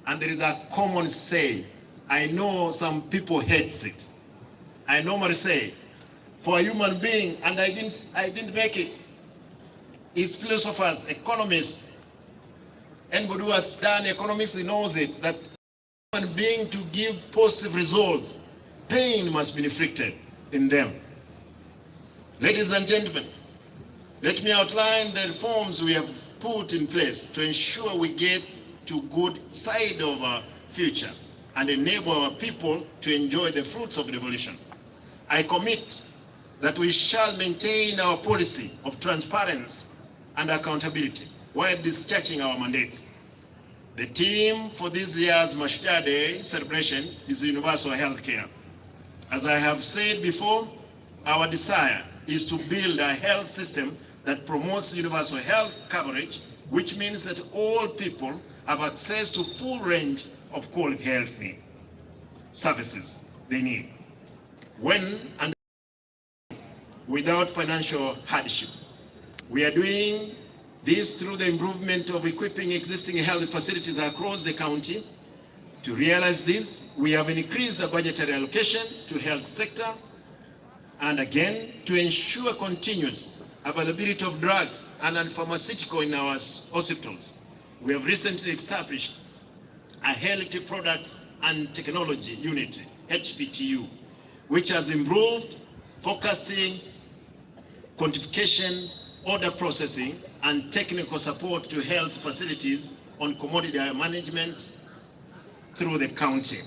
And there is a common say. I know some people hate it. I normally say, for a human being, and I didn't make it, is philosophers, economists, anybody who has done economics knows it, that human being to give positive results, pain must be inflicted in them. Ladies and gentlemen, let me outline the reforms we have put in place to ensure we get to good side of our future and enable our people to enjoy the fruits of revolution. I commit that we shall maintain our policy of transparency and accountability while discharging our mandates. The theme for this year's Mashujaa Day celebration is universal health care. As I have said before, our desire is to build a health system that promotes universal health coverage, which means that all people have access to full range of quality health services they need, when and without financial hardship. We are doing this through the improvement of equipping existing health facilities across the county. To realize this, we have increased the budgetary allocation to health sector, and again, to ensure continuous availability of drugs and pharmaceutical in our hospitals. We have recently established a Health Products and Technology Unit, HPTU, which has improved forecasting, quantification, order processing, and technical support to health facilities on commodity management through the county.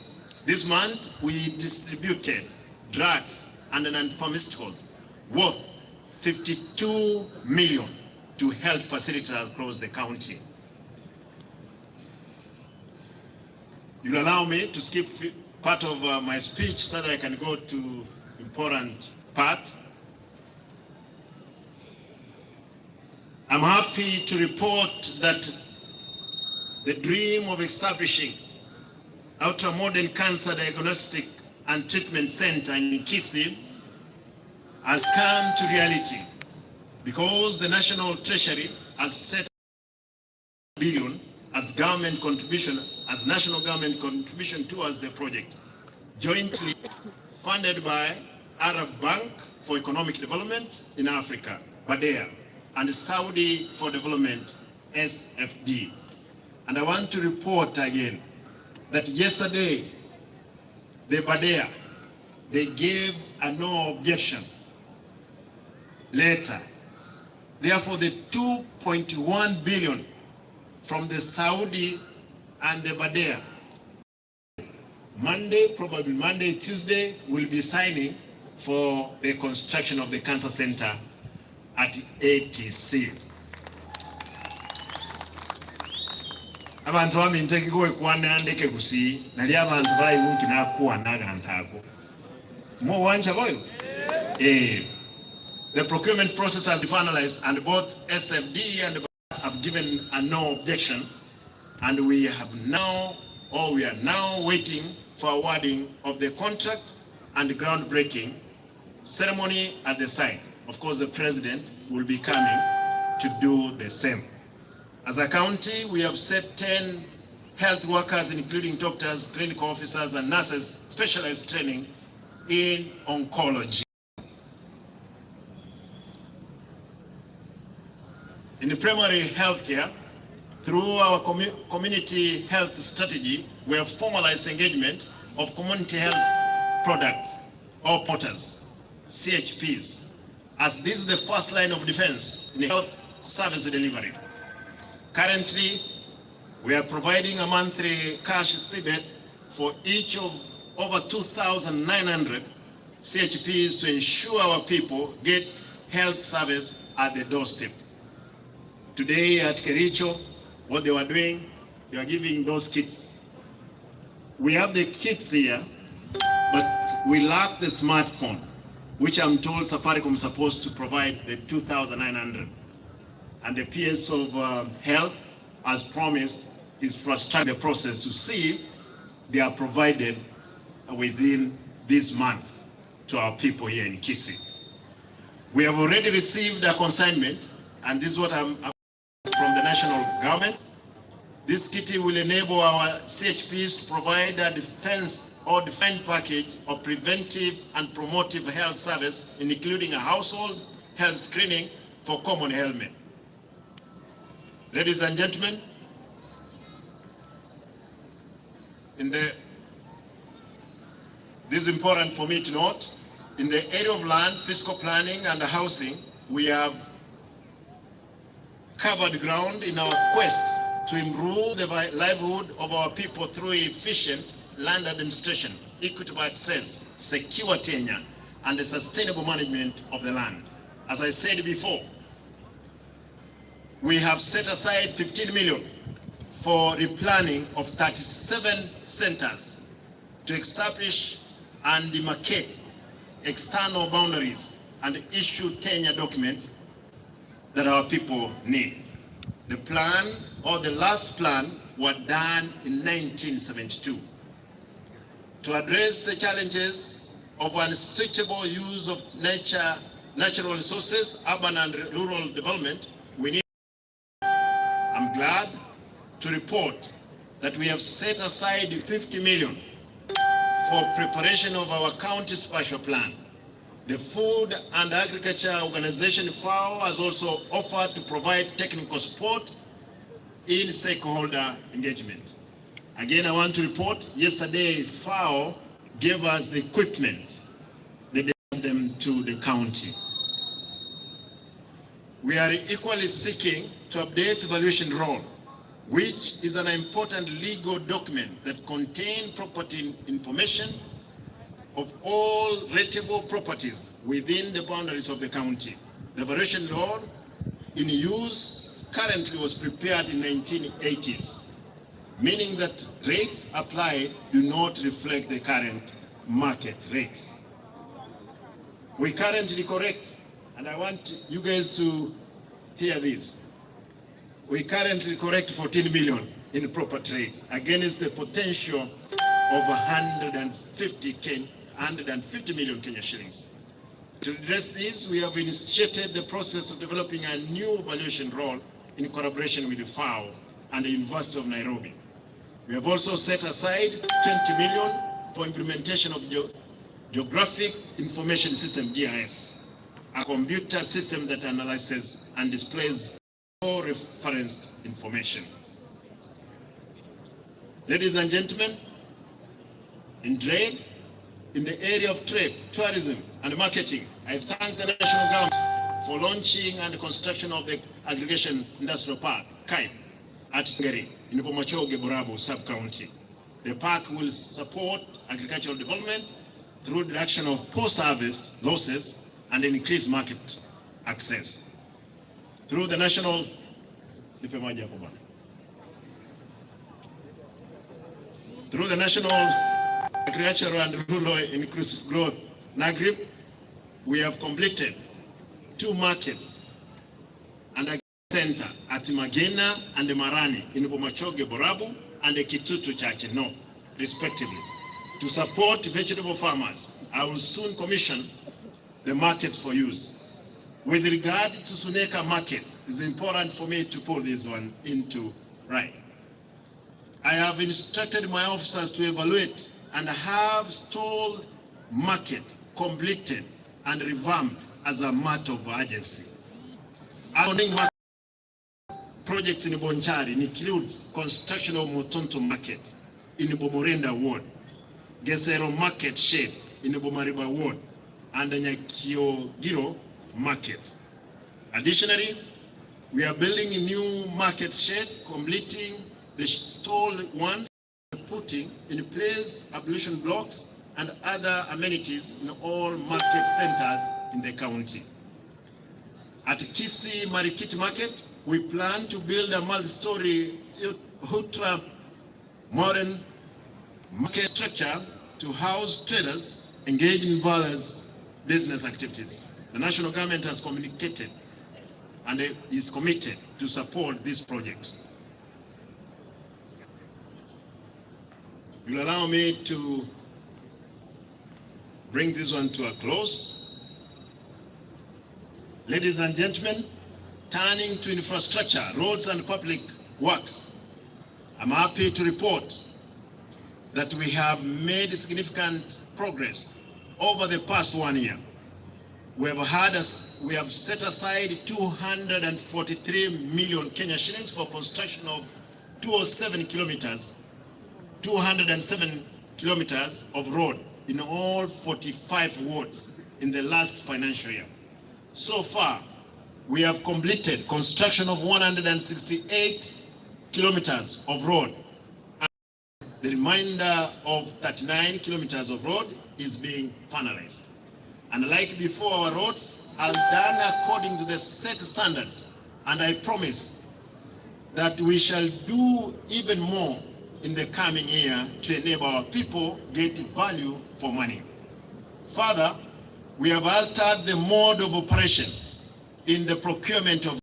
This month, we distributed drugs and pharmaceuticals worth 52 million to health facilities across the county. You'll allow me to skip part of my speech so that I can go to important part. I'm happy to report that the dream of establishing ultra-modern cancer diagnostic and treatment center in Kisii has come to reality because the National Treasury has set $1 billion as government contribution, as national government contribution towards the project, jointly funded by Arab Bank for Economic Development in Africa, BADEA, and Saudi for Development, SFD. And I want to report again that yesterday, the BADEA, they gave a no objection letter. Therefore, the 2.1 billion from the Saudi and the BADEA, Monday, probably Monday, Tuesday, will be signing for the construction of the cancer center at ATC. Abantu baminteke ko ekwana ndeke Kisii nali abantu bali munki nakuwa nagantako mo wanja boyo the procurement process has been finalized and both SFD and have given a no objection, and we are now waiting for awarding of the contract and the groundbreaking ceremony at the site. Of course, the president will be coming to do the same. As a county, we have set 10 health workers, including doctors, clinical officers, and nurses, specialized training in oncology. In the primary health care, through our community health strategy, we have formalized engagement of community health products or porters, CHPs, as this is the first line of defense in health service delivery. Currently, we are providing a monthly cash stipend for each of over 2,900 CHPs to ensure our people get health service at the doorstep. Today at Kericho, what they were doing, they are giving those kits. We have the kits here, but we lack the smartphone, which I'm told Safaricom is supposed to provide the 2,900. And the PS of Health, as promised, is frustrating the process to see if they are provided within this month to our people here in Kisii. We have already received a consignment, and this is what I'm from the national government, This kitty will enable our CHPs to provide a defense or defined package of preventive and promotive health service, including a household health screening for common ailment. Ladies and gentlemen, this is important for me to note, in the area of land, fiscal planning and housing, we have covered ground in our quest to improve the livelihood of our people through efficient land administration, equitable access, secure tenure, and the sustainable management of the land. As I said before, we have set aside 15 million for replanning of 37 centers to establish and demarcate external boundaries and issue tenure documents that our people need. The plan, or the last plan, were done in 1972. To address the challenges of unsuitable use of natural resources, urban and rural development, I'm glad to report that we have set aside 50 million for preparation of our county spatial plan. The Food and Agriculture Organization, FAO, has also offered to provide technical support in stakeholder engagement. Again, I want to report, yesterday FAO gave us the equipment. They gave them to the county. We are equally seeking to update evaluation roll, which is an important legal document that contains property information of all rateable properties within the boundaries of the county. The variation law in use currently was prepared in 1980s, meaning that rates applied do not reflect the current market rates. We currently correct, and I want you guys to hear this. We currently correct 14 million in property rates against the potential of 150 million Kenya shillings. To address this, we have initiated the process of developing a new valuation role in collaboration with the FAO and the University of Nairobi. We have also set aside 20 million for implementation of Geographic Information System, GIS, a computer system that analyzes and displays all referenced information. Ladies and gentlemen, in trade, in the area of trade, tourism, and marketing, I thank the national government for launching and construction of the Aggregation Industrial Park, KAIP, at Ngeri, in Bomachoge, Borabu sub-county. The park will support agricultural development through reduction of post-harvest losses and increased market access. Through the National Agricultural and Rural Inclusive Growth, NAGRIP, we have completed 2 markets and a center at Magena and Marani in Bomachoge, Borabu, and the Kitutu Church North, respectively. To support vegetable farmers, I will soon commission the markets for use. With regard to Suneka market, it's important for me to pull this one into right. I have instructed my officers to evaluate and have stalled market completed and revamped as a matter of urgency. Our projects in Bonchari includes construction of Motonto Market in Bomorenda Ward, Gesero Market Shed in Bomariba Ward, and the Nyakiogiro Market. Additionally, we are building new market sheds, completing the stalled ones, putting in place ablution blocks and other amenities in all market centers in the county. At Kisii Marikiti Market, we plan to build a multi-story ultra modern market structure to house traders engaged in various business activities. The national government has communicated and is committed to support these projects. You'll allow me to bring this one to a close. Ladies and gentlemen, turning to infrastructure, roads and public works, I'm happy to report that we have made significant progress over the past 1 year. We have set aside 243 million Kenya shillings for construction of 207 kilometers, 207 kilometers of road in all 45 wards in the last financial year. So far, we have completed construction of 168 kilometers of road. The remainder of 39 kilometers of road is being finalized. And like before, our roads are done according to the set standards. And I promise that we shall do even more in the coming year to enable our people get value for money. Further, we have altered the mode of operation in the procurement of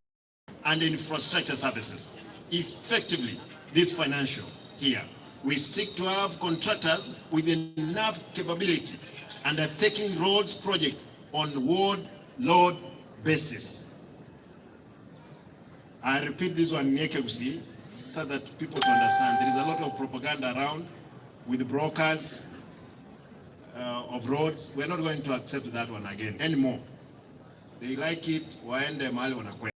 and infrastructure services. Effectively, this financial year, we seek to have contractors with enough capability undertaking roads project on ward load basis. I repeat this one in Kisii so that people to understand. There is a lot of propaganda around with the brokers of roads. We're not going to accept that one again anymore. They like it, waende mahali wanakwenda.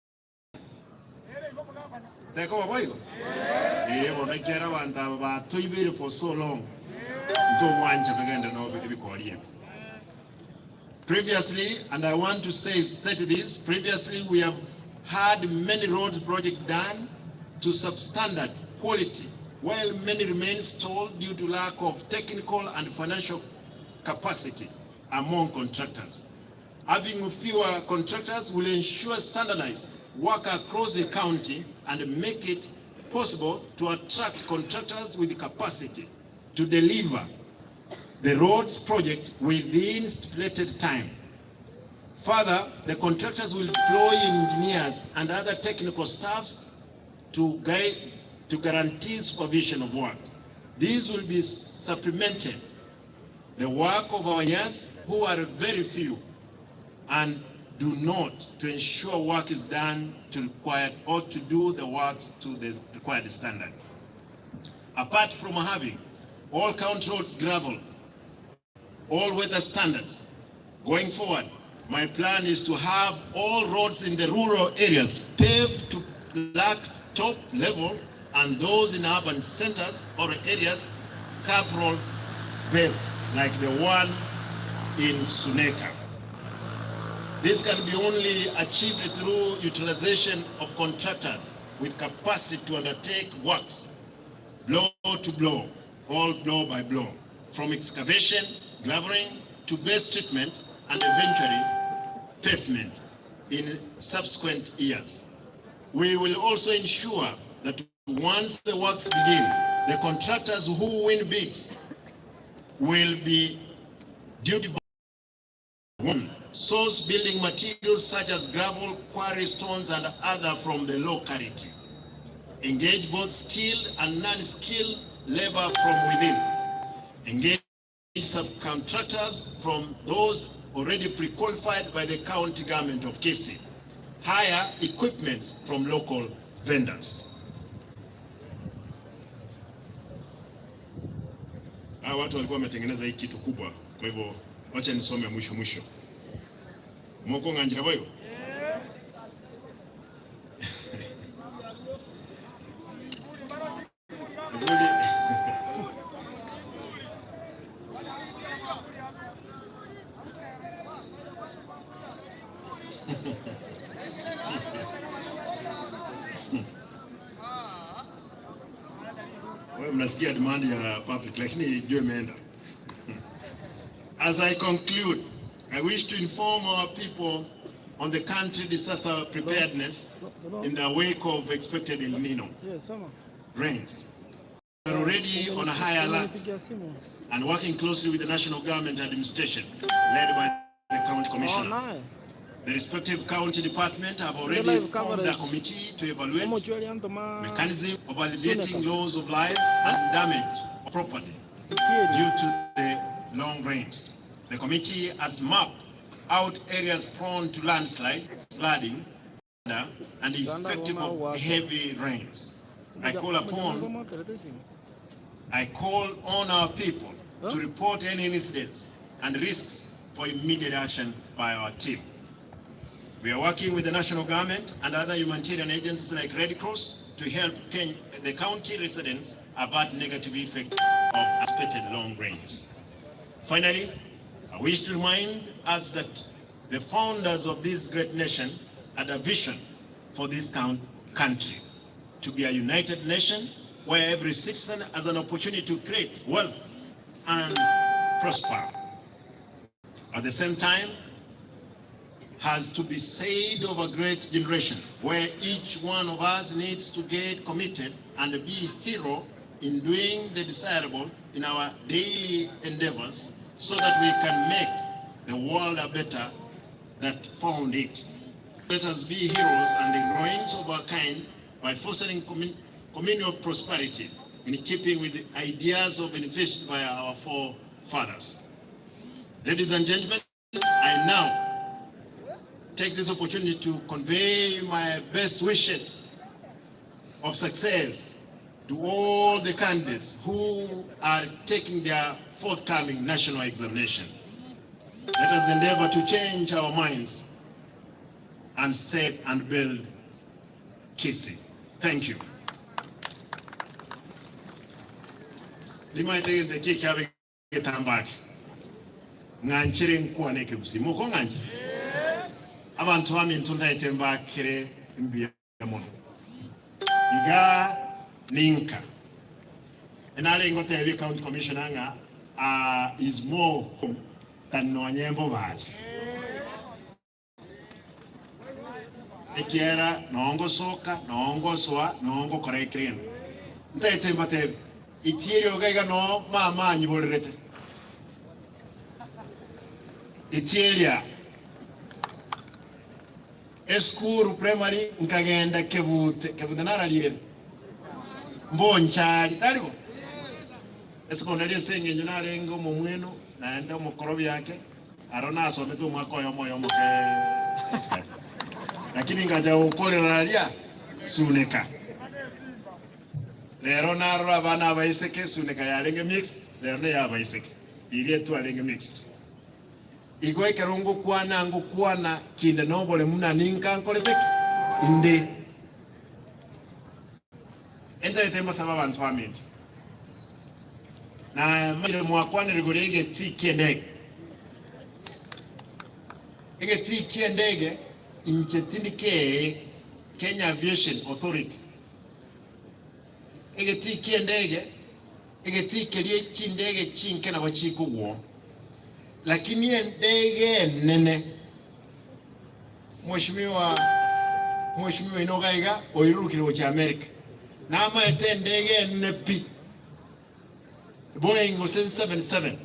Teko waboyo? Wanakera wanda ba toibere for so long. Previously, and I want to state this, previously we have had many roads projects done to substandard quality, while many remain stalled due to lack of technical and financial capacity among contractors. Having fewer contractors will ensure standardized work across the county and make it possible to attract contractors with the capacity to deliver the roads project within stipulated time. Further, the contractors will deploy engineers and other technical staffs to guarantee supervision of work. These will be supplemented the work of our engineers, who are very few and do not, to ensure work is done to required or to do the works to the required standard. Apart from having all county roads gravel, all weather standards, going forward, my plan is to have all roads in the rural areas paved to top level, and those in urban centers or areas curb road paved, like the one in Suneka. This can be only achieved through utilization of contractors with capacity to undertake works blow to blow, all blow by blow, from excavation, gravering to base treatment, and eventually pavement in subsequent years. We will also ensure that once the works begin, the contractors who win bids will be duty bound. One, source building materials such as gravel, quarry stones, and other from the locality. Engage both skilled and non-skilled labor from within. Engage subcontractors from those already pre-qualified by the county government of Kisii. Hire equipment from local vendors. Hawa watu walikuwa wametengeneza hii kitu kubwa, kwa hivyo wacha nisome mwisho. Moko nganjira boyo? Mnasikia demand ya public, lakini juu imeenda. As I conclude, I wish to inform our people on the country disaster preparedness in the wake of expected El Nino rains. We are already on a high alert and working closely with the national government administration led by the county commissioner. The respective county department have already formed a committee to evaluate mechanism of alleviating loss of life and damage of property due to the long rains. The committee has mapped out areas prone to landslide, flooding, and effective of heavy rains. I call on our people to report any incidents and risks for immediate action by our team. We are working with the national government and other humanitarian agencies like Red Cross to help the county residents avert negative effect of expected long rains. Finally, I wish to remind us that the founders of this great nation had a vision for this country to be a united nation where every citizen has an opportunity to create wealth and prosper. At the same time, has to be said of a great generation where each one of us needs to get committed and be a hero in doing the desirable in our daily endeavors so that we can make the world a better that found it. Let us be heroes and heroines of our kind by fostering communal prosperity in keeping with the ideas of benefited by our forefathers. Ladies and gentlemen, I now take this opportunity to convey my best wishes of success to all the candidates who are taking their forthcoming national examination. Let us endeavor to change our minds and set and build Kisii. Thank you. Limaite the kikabe getambaki. Nganchire nkuwa neke Kisii. Moko nganchire. Abantu bami ntunta itembakire mbiya mono. Iga ninka. Enale ngote ebi county commissioner nga is more than no nyembo basi. Ekiera noongo soka, noongo soa, noongo korekren. Nta itembate Iterio gaiga no mama nyibolirete. Iterio Eskuru primary nkagenda kebute naralire mbonchali talibo eskondalie senge nyonalengo mu mweno naenda mu korobi yake arona asomete umwako yomo ke lakini ngaja ukolera alia suneka lero naro abana abaiseke suneka yalenge mixed lero ya abaiseke ile tu alenge mixed igwe kerongo kwana kinde nobole muna ninka nkole beki inde enda yetema sababa bantu amenti na mire mwakwane rigorege tiki ndege inchetindike Kenya Aviation Authority tiki ndege tiki liye chindege chinke na bachiko wo lakini ndege nene mheshimiwa inogaiga oyirukiro cha America nama ete ndege nepi Boeing 777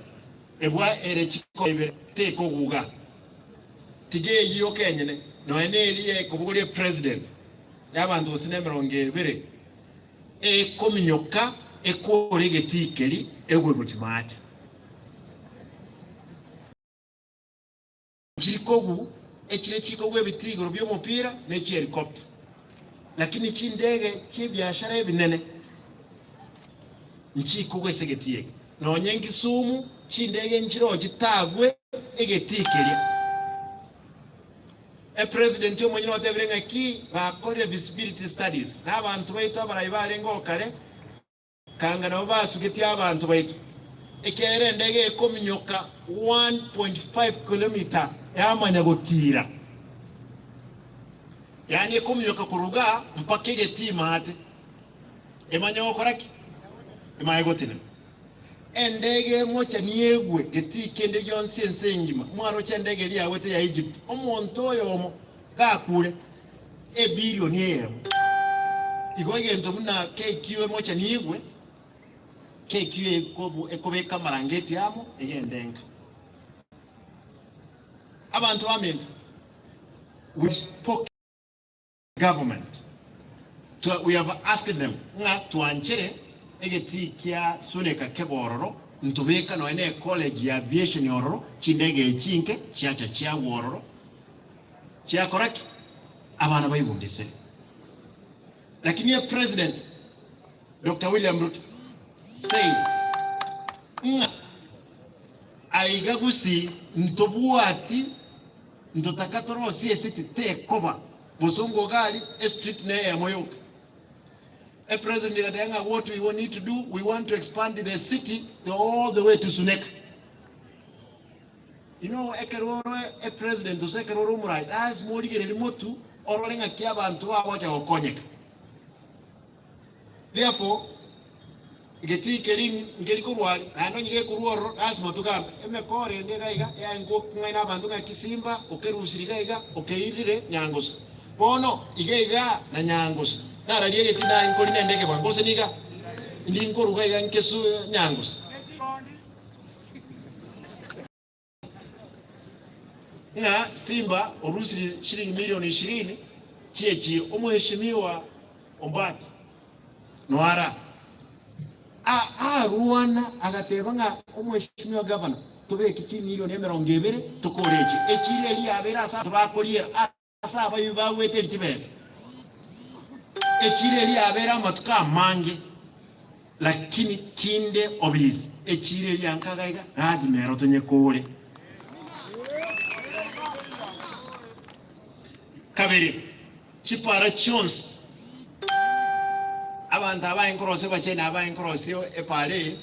ebwa ere chiko te ko guga tige yiyo kenyene no eneliye kubugule president yabantu sinemeronge bere kominyoka ekorege tikeli egwe gutimati chikogu chikogu ebitigo byo mupira ne helicopter lakini chindege chibiashara ebinene nchikogu esegetiye no nyengi sumu chindege nchiro chitagwe egetikeli president yo mwenyino watebirenga ki bakore visibility studies n'abantu baito barayibarengo kare kanga nabo basugeti abantu baito ekere ndege ekominyoka 1.5 km yamanya gutira yani ekominyoka kuruga mpaka getima ate emanya okoraki emaye gotine endege mocha niegwe getike ndege yonse nsengima mwaro cha ndege li awete ya Egypt omuntu oyo gakure billion yero igoye ento muna KQ mocha niegwe KQ ekobeka marangeti yamo egendenga abantu bamento we spoke government we have asked them nga tuanchere egetikia suneka kebororo ntubeka no ene college ya aviation yororo chindege echinke chiacha chia wororo chia koraki abana bayibundise lakini ya president Dr. William Ruto saying aigagusi ntobuati ntotakatoro siesiti te koba bosongo gali a street ne ya moyoka. A president that what we need to do, we want to expand the city all the way to Sunek. You know, a president to say Keroro right as more remote or running a kiaba and 2 hours or cognac. Therefore, Geti Kerim Gerikuan, and when you get Kuru as Motugam, Emekori and Dega, and go Kuna Banduna Kisimba, Okerusriga, Okeire, Yangos. Bono, Igega, Nanyangos. Nara dia tina inkoli ndege ba bose niga ndi nkoru ga yankesu nyangus na Simba Urusi shilingi milioni 20 chiechi omheshimiwa Ombati Nwara Rwanda agatebanga omheshimiwa governor tobe kiki milioni 20 tukorechi echiri eli abera asa bakolira asa abayiba weteri kibesa echireli abera matuka mange lakini kinde obis echireli ankagaiga lazima rotonye kole kabiri chipara chons abantu abayinkorose bachena abayinkorose epale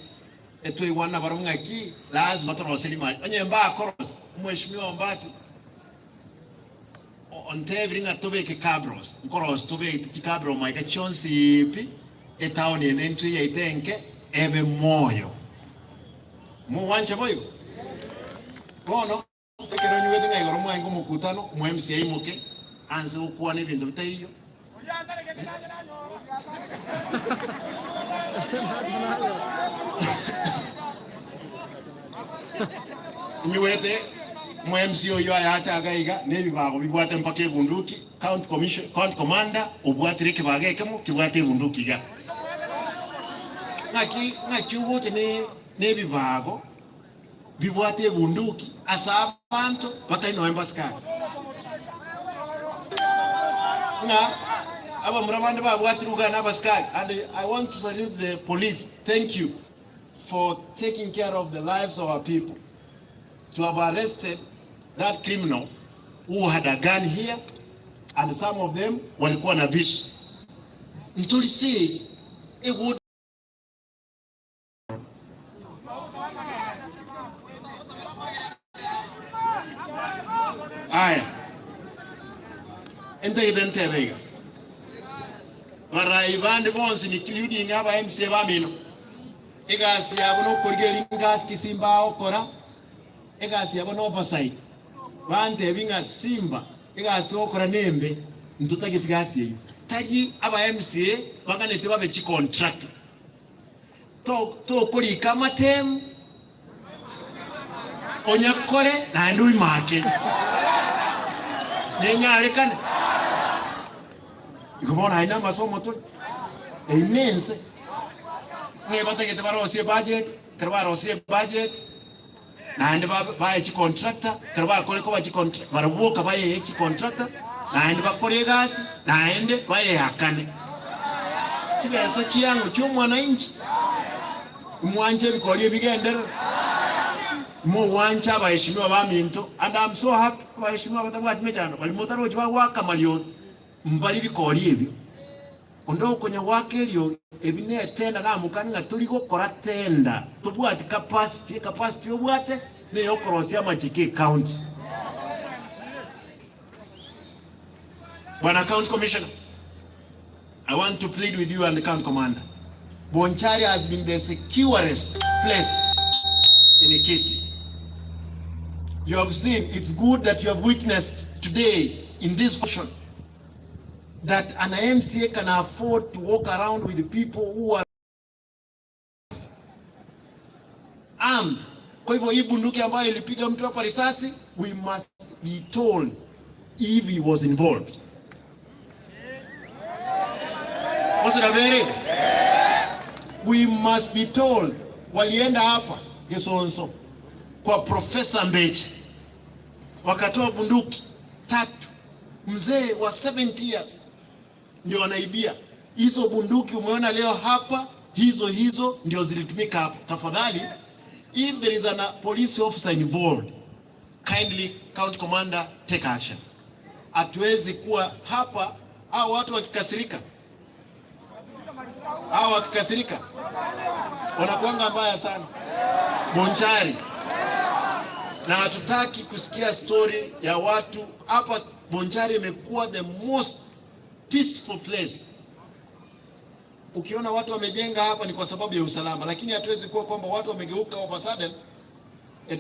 etwe wana barumngaki lazima torose limali onyemba akorose umheshimiwa Mbati on tebringa tobe ke cabros nkoros tobe tikabro maika chonsi ipi etown entry ya itenke ebe moyo mu wancha boyo kono tekero nyuwe tenga igoro mwa ngo mukutano mu MCA imuke anze ukuwa n'ibintu bitayiyo nyuwete MCO yo ayacha gaiga nebi bago bibwate mpake bunduki count commander obwatire kibage kemo kibwate bunduki ga ngaki ubote nebi bago bibwate bunduki asabantu batari no embaska na aba murabande babwatiruga nabaskari. And I want to salute the police. Thank you for taking care of the lives of our people. To have arrested that criminal who had a gun here, and some of them walikuwa na visu. Ntulisi would aya ente ibente bega baraibande bonsi ni kiludi ngaba MCA bamino igasi yabuno kurigeli ngasi kisimba okora igasi yabuno oversight bante binga Simba igasi okora nembe ntutageti gasi yeyo tari aba MCA baganete babe chi contract to kuri kamatem onyakore na ndui make nenyale kana ikubona haina masomo tu immense ngebatagete barosie budget karbarosie budget and ba chi contractor karba kole ko ba chi contract barabuka ba ye chi contractor and ba kole gas and ba ye hakane kibesa chiyangu cy'umwana inchi umwanje bikoliye bigendera mu wancha abaheshimiwa baminto. And I'm so happy abaheshimiwa batabwati mechano bali motaro chiwa waka malio mbali bikoliye ebyo ondo konya wakelyo ebine tenda na mukanga tuliko kora tenda tubwati capacity obwate ne yokorosia machike county. Bwana county commissioner, I want to plead with you and the county commander. Bonchari has been the securest place in Kisii. You have seen, it's good that you have witnessed today in this fashion that an MCA can afford to walk around with the people who are armed. Kwa hivyo hii bunduki ambayo ilipiga mtu hapa risasi, we must be told if he was involved. Was it a very? We must be told walienda hapa Gesonso kwa Professor Mbeji wakatoa bunduki 3, mzee wa 70 years ndio wanaibia. Hizo bunduki umeona leo hapa, hizo ndio zilitumika hapa. Tafadhali, if there is a police officer involved, kindly county commander take action. Hatuwezi kuwa hapa au watu wakikasirika. Wanakuanga mbaya sana. Bonchari. Na hatutaki kusikia story ya watu hapa. Bonchari imekuwa the most peaceful place. Ukiona watu wamejenga hapa ni kwa sababu ya usalama, lakini hatuwezi kuwa kwamba watu wamegeuka over sudden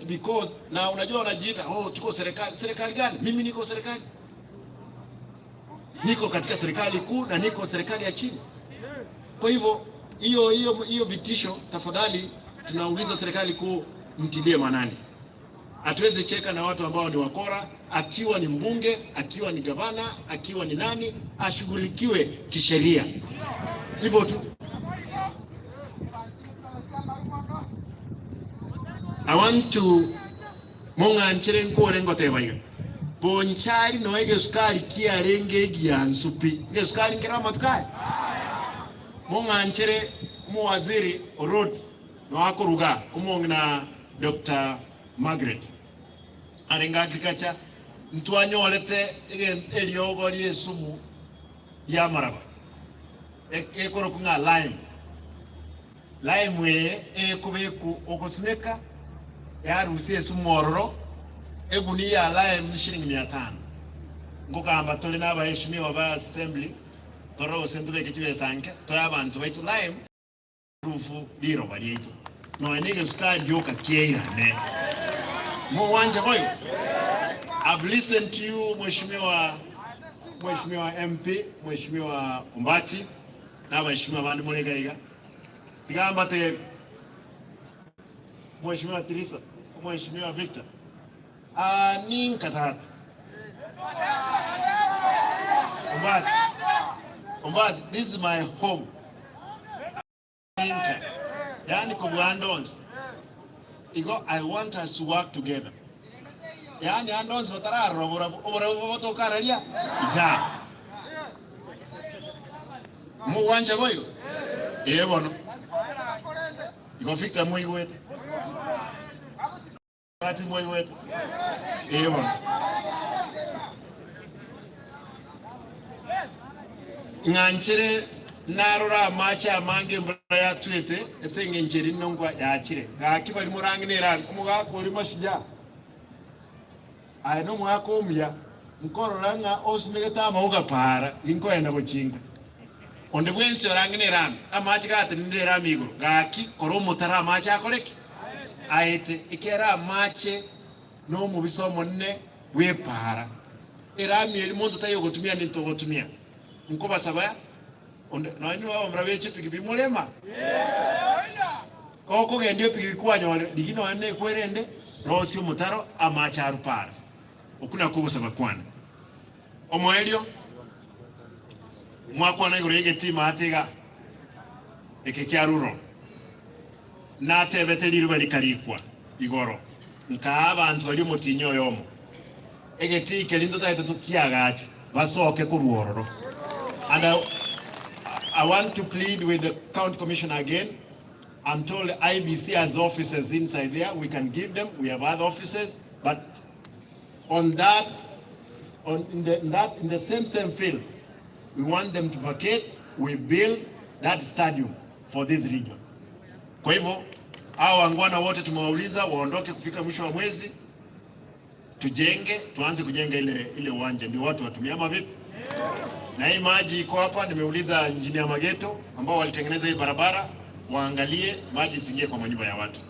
because na unajua wanajiita tuko serikali. Serikali gani? Mimi niko serikali. Niko katika serikali kuu na niko serikali ya chini. Kwa hivyo hiyo vitisho, tafadhali tunauliza serikali kuu mtilie manani. Hatuwezi cheka na watu ambao ni wakora. Akiwa ni mbunge, akiwa ni gavana, akiwa ni nani, ashughulikiwe kisheria. Hivyo tu. I want to monganchire nkore ngotebaiga. Bonchari noege sukari kia renge giansupi. Nge sukari ngera matukai. Monganchere muwaziri roads no akoruga umongna Dr. Margaret arenga agriculture ntwanyolete Iterio esumu ya maraba ekoro kunga lime we kubeku okosineka ya rusi esumu ororo eguni ya lime shilingi 500 ngokamba tole n'abaheshimiwa ba assembly toro sentube kichwe sanke to abantu baitu lime rufu diro balieto no enege sukari yoka kieira ne mo wanja boy. I've listened to you mheshimiwa MP, mheshimiwa Umbati na mheshimiwa bandu mulegaiga tigamba te mheshimiwa Tirisa, mheshimiwa Victor ninkatata Umbati, this is my home. Yani kubwandons igo, I want us to work together. Yani andons watararo obora kararia ija mu wanja boyo bono igo Victor moiwet ati moiwet bono nganchere narora macha mange mbaya twete esenge njeri nongwa yakire gakiba ari muranginera umugako uri Mashujaa no mwako umya nkororanga osmegeta mahuga para inko enda bochinga onde bwense oranginera amachi gate ndera amigo gaki koromo tara macha akoreki aete ikera mache no mubisomo nne we para erami eri muntu tayo gotumia ninto gotumia nko basaba onde nani wao mrabeche pikipimulema koko gendio pikikwanyo digino ane kwerende rosio mutaro amacha arupara okuna kubusaba kwana omoelio mwakwana igoro yege tima atega ekekyaruro natebetelirwe likarikwa igoro nka abantu bali mutinyo yomo egetike lindo taito tukiagacha basoke kuruororo. And I want to plead with the county commissioner again. I'm told IBC has officers inside there. We can give them. We have other officers, but on that, in the same field, we want them to vacate. We build that stadium for this region. Kwa hivyo hao wangwana wote tumewauliza waondoke kufika mwisho wa mwezi, tuanze kujenga ile uwanja ndio watu watumia ama vipi? Na hii maji iko hapa, nimeuliza engineer Mageto ambao walitengeneza hii barabara waangalie maji isingie kwa manyumba ya watu.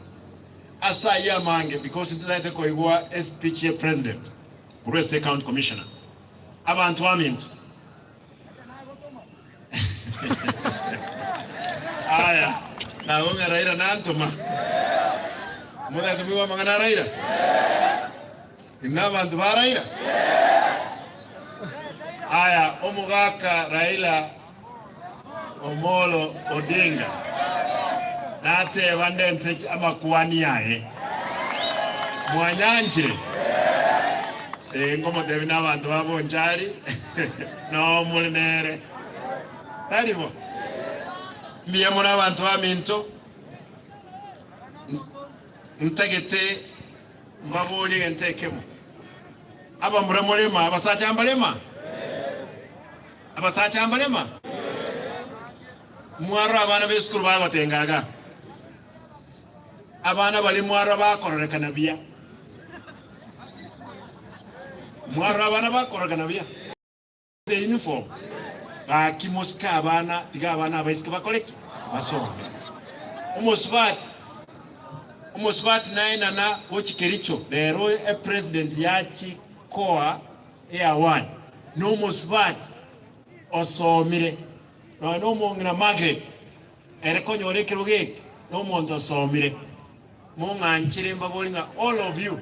Asa ya mange because ntaite ko igwa SPCA president, Kurese county commissioner. Abantu bamintu. Aya, na wonga Raila nantoma. Muda tumiwa mangana Raila. Inabantu ba Raila. Aya, omugaka Raila Omolo Odinga nate bandente amakuani yae mwanyanjire ngomo debi n'abantu babonjari no mulinere Taribo. Miya muna abantu aminto. Ntagete mbabuli entekemo. Aba muremulema abasacha ambalema. Abasacha ambalema. Mwara abana b'esukuru babatengaga. Abana bali mwara bakorekana bya. Mwara abana bakorekana bya. The uniform. Kimoska abana tiga abana abaisika bakoleki. Basoma. Umusbat naina na Ochikericho lero president yachi koa ya one. No musbat osomire. No mongina Margaret. Erekonyo kiruge. No monto osomire. Monga nchire mbabolinga all of you.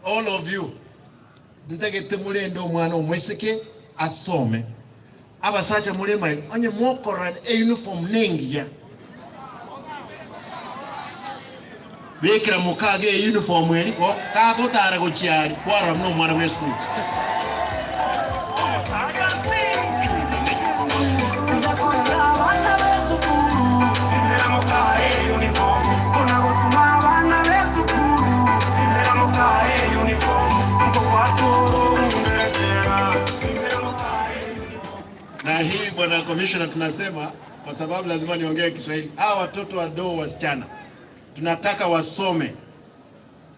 All of you. Ntagete mulendo mwana omweseke asome. Abasacha mulema onye mokoran uniform nengiya. Bekira mukage uniform eri ko kabotara go chiari kwara mno mwana wesku. Na hii bwana commissioner tunasema kwa sababu lazima niongee Kiswahili. Hawa watoto wadogo wasichana tunataka wasome.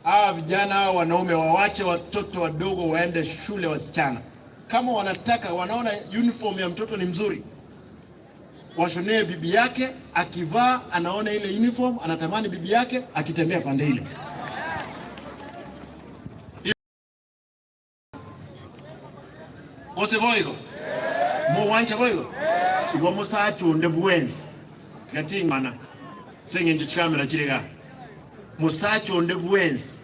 Hawa vijana hawa wanaume wawache watoto wadogo waende shule wasichana. Kama wanataka wanaona uniform ya mtoto ni mzuri, washonee bibi yake, akivaa anaona ile uniform anatamani bibi yake akitembea pande ile. Ose boygo. Mo wancha boygo. Iwo musachu nde buwenzi. Ngati mana. Senge njikamera kirega. Musachu nde buwenzi.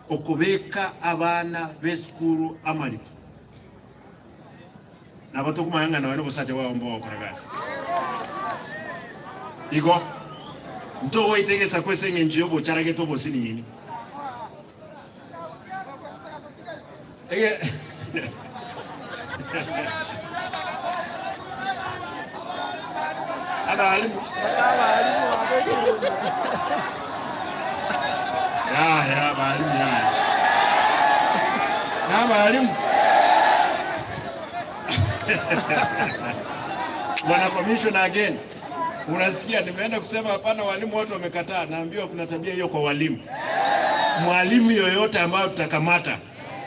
Okubeka abana b'esukuru amalito. Nabato kumayanga na wano musacha wao mbo okoragaza. Igo. Nto itegesa kwesenge njiyo bo charage to bosini yini. Ege ada alimu ya balimu ya balimu bwana commissioner again, unasikia nimeenda kusema hapana walimu wote wamekataa. Naambiwa kuna tabia hiyo kwa walimu. Mwalimu yoyote ambayo tutakamata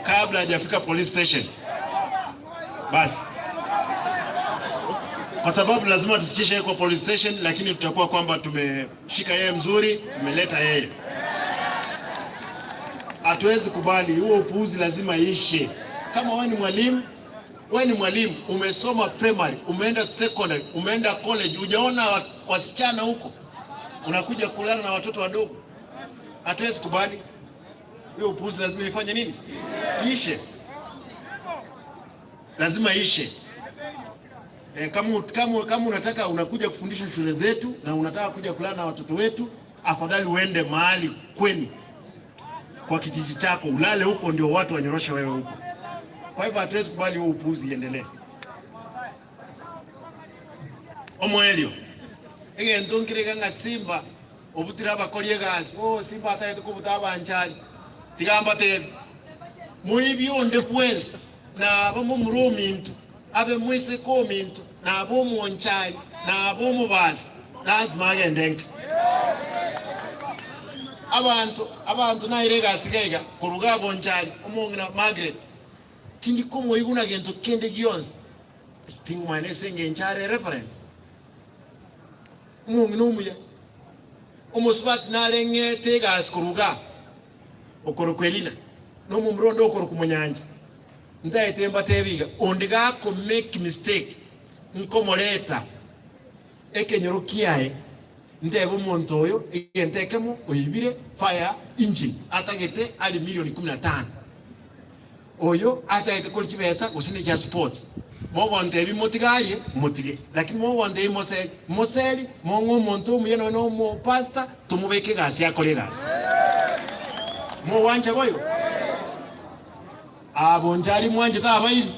kabla hajafika police station basi, kwa sababu lazima tufikishe yeye kwa police station, lakini tutakuwa kwamba tumeshika yeye mzuri, tumeleta yeye. Hatuwezi kubali huo upuuzi, lazima ishe. Kama wewe ni mwalimu, umesoma primary, umeenda secondary, umeenda college, hujaona wasichana huko, unakuja kulala na watoto wadogo. Hatuwezi kubali. Huo upuuzi lazima ifanye nini? Ishe. Lazima ishe. Kama unataka unakuja kufundisha shule zetu na unataka kuja kulala na watoto wetu, afadhali uende mahali kwenu kwa kijiji chako, ulale huko, ndio watu wanyorosha wewe huko. Kwa hivyo hatuwezi kubali huo upuuzi iendelee. Omoelio ege ndonkirega nga Simba obutira abakolye gazi Simba atayete kubuta anjali tigamba te muibyo nde pwensi na abo mu mintu abe mwise ko mintu na abo mu onchali na abo mu basi lazima agendenke abantu na irega sigega kuruga bonchali omongina Margaret tindi komo iguna gento kende gionse sting mane senge nchare reference omongina omuya omosbat na lengete gas kuruga okorokwelina no mumrondo okoro kumunyanja ntayetemba tebiga ondiga ko make mistake nkomoleta ekenyoro kiae ndebo monto oyo entekemo oyibire fire engine atagete ali milioni 15 oyo atagete kuri kibesa usine ja sports mogo ndebi motigalie motige lakini mogo ndebi moseli mongo monto muyeno no mo pasta tumubeke gasi akole gasi Muwanje boyo. Abonjali mwanje tabaini.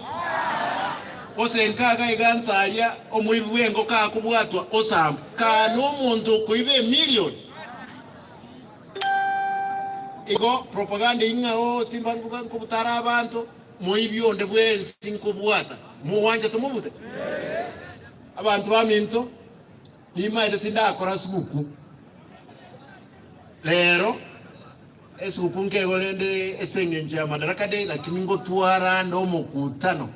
Osenkaga igansalia omwibuwengo ka kubwatwa osam kano omuntu kuibe million. Igo propaganda ingao simba nkubutara abantu muibyonde bwensi nkubwata muwanje tumubute. Abantu baminto nimaide tindakora suku lero esuku nkegolende esengenja madaraka de lakini ngo twara ndo mukutano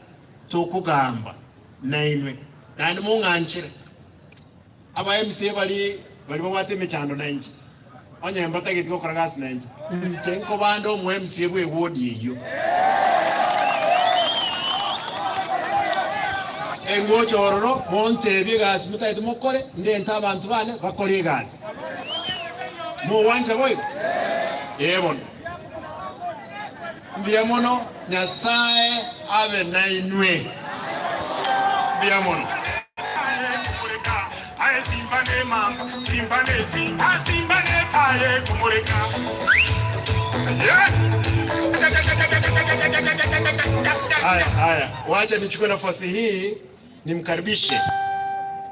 tokugamba nainwe nandi munganchire aba MC bali bawate mechando nanji onye mbata gitiko koragasi nanji chenko bando mu MC bwe wodi iyo engo chororo monte bigas mutaito mokore ndenta abantu bane bakore gas mu wanja boy yebon biamono nyasaye ave nainwe biamono aye simbane mamba simbane simbane kaye kumuleka haya wacha nichukue nafasi hii nimkaribishe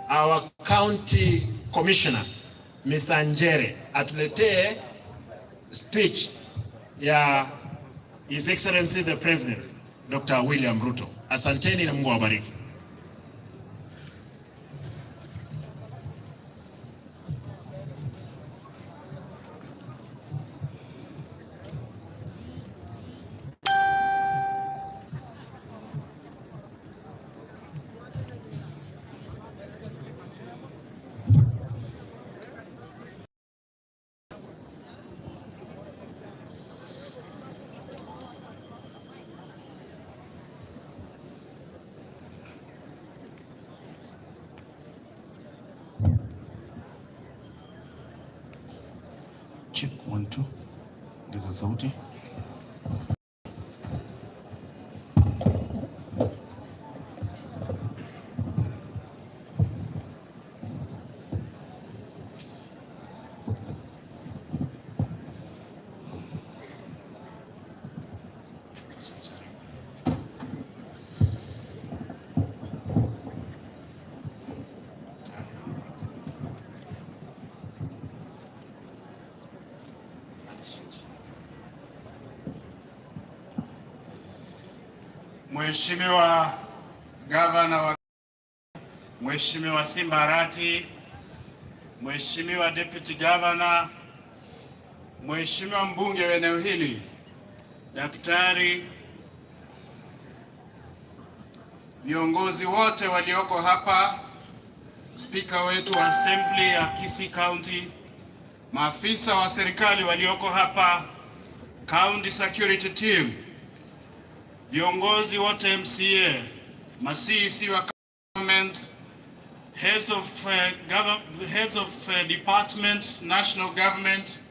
our county commissioner Mr. Njere atuletee speech ya His Excellency the President Dr. William Ruto. Asanteni na Mungu awabariki. Check 1 2. This is sauti. Mheshimiwa Gavana wa Mheshimiwa Simbarati, Mheshimiwa Deputy Governor, Mheshimiwa mbunge wa eneo hili, daktari, viongozi wote walioko hapa, speaker wetu wa Assembly ya Kisii County, maafisa wa serikali walioko hapa, County Security Team, viongozi wote MCA, ma-CEC wa government, heads of departments, national government,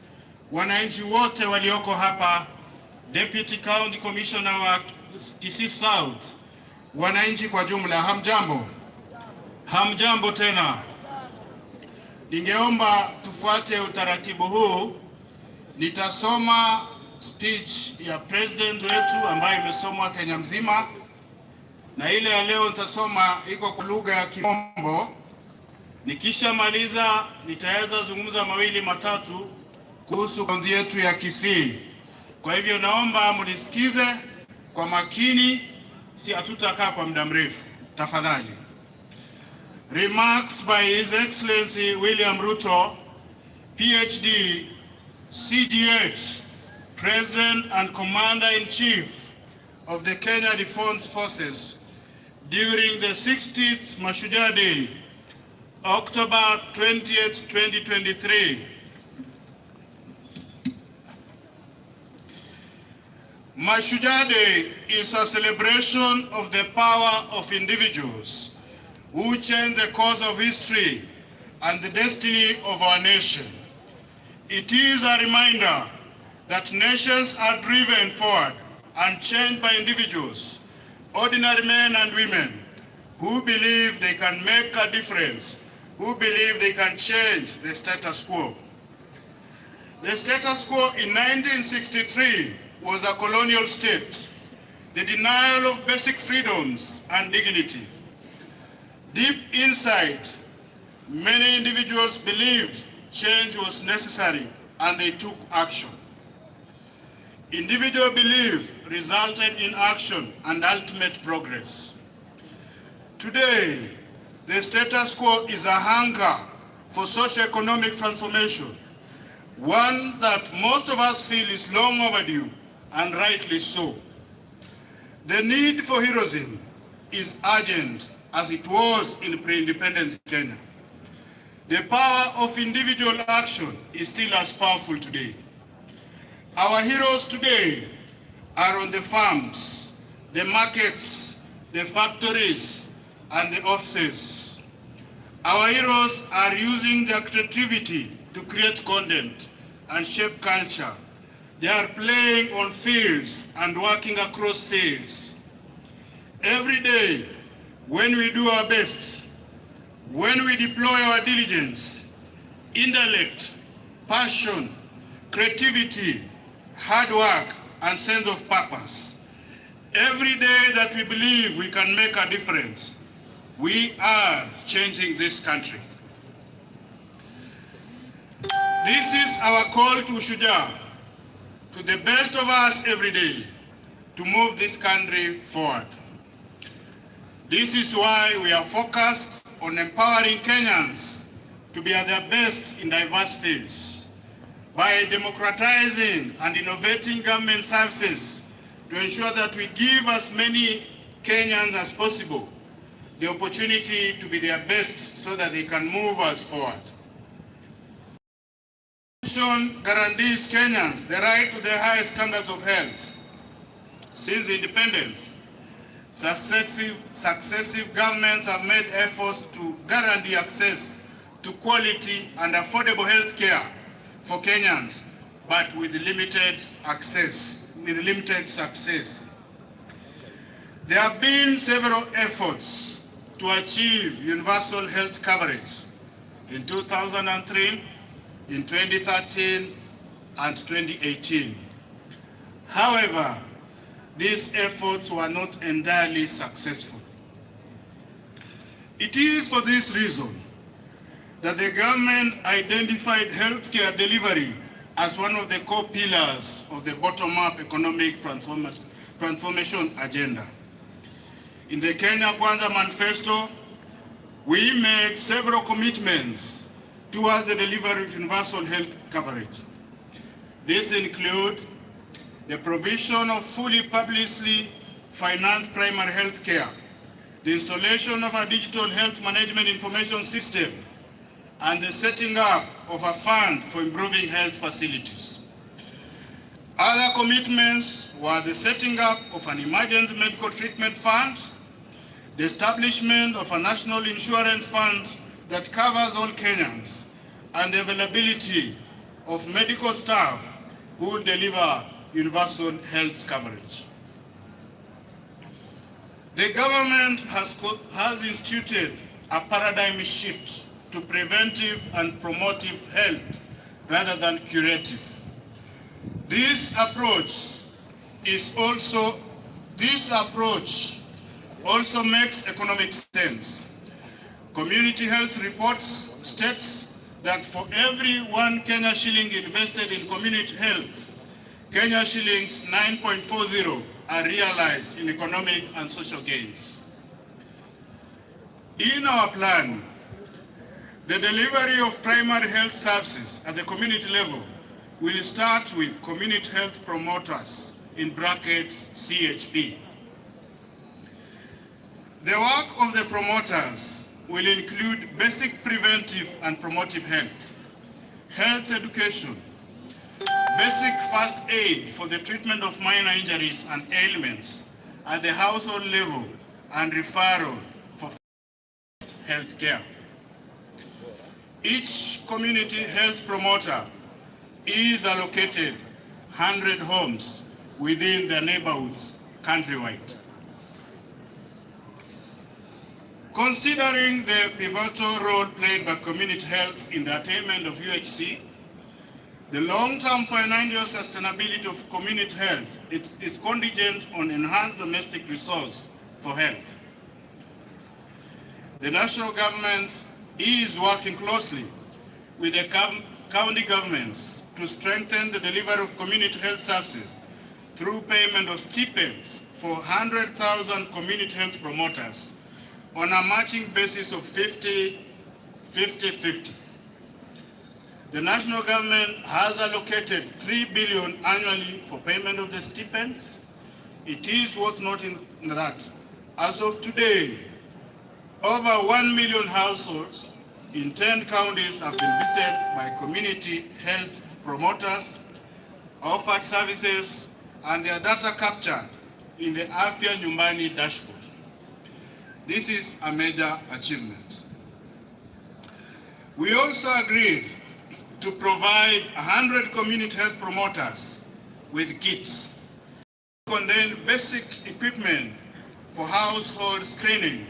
wananchi wote walioko hapa, Deputy County Commissioner wa Kisii South, wananchi kwa jumla, hamjambo. Hamjambo tena. Ningeomba tufuate utaratibu huu. Nitasoma speech ya president wetu ambayo imesomwa Kenya mzima, na ile ya leo nitasoma iko kwa lugha ya Kimombo. Nikisha maliza nitaweza zungumza mawili matatu kuhusu kaunti yetu ya Kisii. Kwa hivyo naomba mnisikize kwa makini, si hatutakaa kwa muda mrefu tafadhali. Remarks by His Excellency William Ruto, PhD, CGH, President and Commander-in-Chief of the Kenya Defence Forces during the 60th Mashujaa Day, October 20th, 2023. Mashujaa Day is a celebration of the power of individuals who change the course of history and the destiny of our nation. It is a reminder that nations are driven forward and changed by individuals, ordinary men and women, who believe they can make a difference, who believe they can change the status quo. The status quo in 1963 was a colonial state, the denial of basic freedoms and dignity. Deep inside, many individuals believed change was necessary and they took action. Individual belief resulted in action and ultimate progress. Today, the status quo is a hunger for socio-economic transformation, one that most of us feel is long overdue, and rightly so. The need for heroism is urgent, as it was in pre-independence Kenya. The power of individual action is still as powerful today. Our heroes today are on the farms, the markets, the factories, and the offices. Our heroes are using their creativity to create content and shape culture. They are playing on fields and working across fields. Every day, when we do our best, when we deploy our diligence, intellect, passion, creativity, hard work, and sense of purpose, every day that we believe we can make a difference, we are changing this country. This is our call to Mashujaa, to the best of us every day, to move this country forward. This is why we are focused on empowering Kenyans to be at their best in diverse fields, by democratizing and innovating government services to ensure that we give as many Kenyans as possible the opportunity to be their best so that they can move us forward. The Constitution guarantees Kenyans the right to the highest standards of health. Since independence, successive governments have made efforts to guarantee access to quality and affordable health care for Kenyans, but with limited success. There have been several efforts to achieve universal health coverage in 2003, in 2013, and 2018. However, these efforts were not entirely successful. It is for this reason that the government identified healthcare delivery as one of the core pillars of the bottom-up economic transformation agenda. In the Kenya Kwanza Manifesto, we made several commitments towards the delivery of universal health coverage. These include the provision of fully publicly financed primary health care, the installation of a digital health management information system, and the setting up of a fund for improving health facilities. Other commitments were the setting up of an emergency medical treatment fund, the establishment of a national insurance fund that covers all Kenyans, and the availability of medical staff who will deliver universal health coverage. The government has instituted a paradigm shift to preventive and promotive health rather than curative. This approach also makes economic sense. Community health reports states that for every 1 Kenya shilling invested in community health, Kenya shillings 9.40 are realized in economic and social gains. In our plan, the delivery of primary health services at the community level will start with community health promoters, in brackets CHP. The work of the promoters will include basic preventive and promotive health, health education, basic first aid for the treatment of minor injuries and ailments at the household level, and referral for health care. Each community health promoter is allocated 100 homes within their neighborhoods countrywide. Considering the pivotal role played by community health in the attainment of UHC, The long-term financial sustainability of community health is contingent on enhanced domestic resource for health. The national government is working closely with the county governments to strengthen the delivery of community health services through payment of stipends for 100,000 community health promoters on a matching basis of 50-50-50. The national government has allocated 3 billion annually for payment of the stipends. It is worth noting that as of today, over 1 million households in 10 counties have been visited by community health promoters, offered services, and their data captured in the Afya Nyumbani dashboard. This is a major achievement. We also agreed to provide 100 community health promoters with kits contain basic equipment for household screening,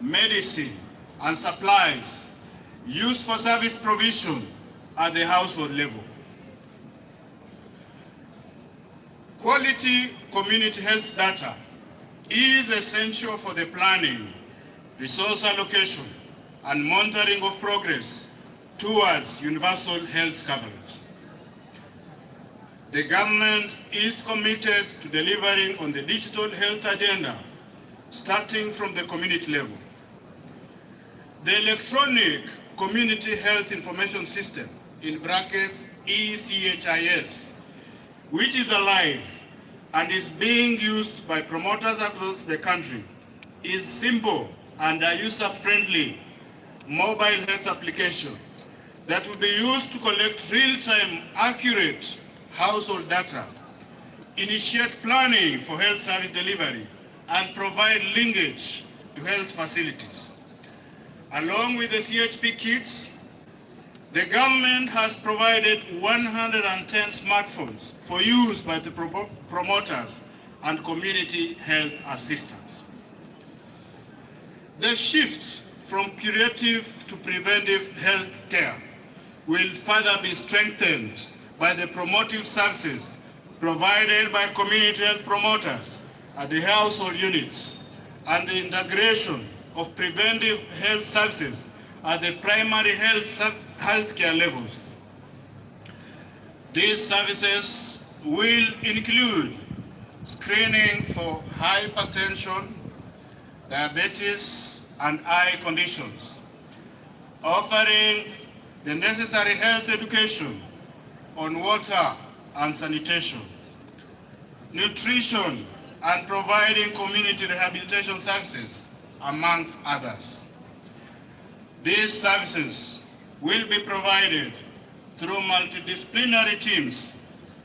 medicine, and supplies used for service provision at the household level. Quality community health data is essential for the planning, resource allocation, and monitoring of progress towards universal health coverage. The government is committed to delivering on the digital health agenda, starting from the community level. The electronic community health information system, in brackets ECHIS, which is alive and is being used by promoters across the country, is simple and a user-friendly mobile health application that will be used to collect real-time, accurate household data, initiate planning for health service delivery, and provide linkage to health facilities. Along with the CHP kits, the government has provided 110 smartphones for use by the promoters and community health assistants. The shift from curative to preventive health care will further be strengthened by the promotive services provided by community health promoters at the household units and the integration of preventive health services at the primary healthcare levels. These services will include screening for hypertension, diabetes, and eye conditions, offering the necessary health education on water and sanitation, nutrition, and providing community rehabilitation services, amongst others. These services will be provided through multidisciplinary teams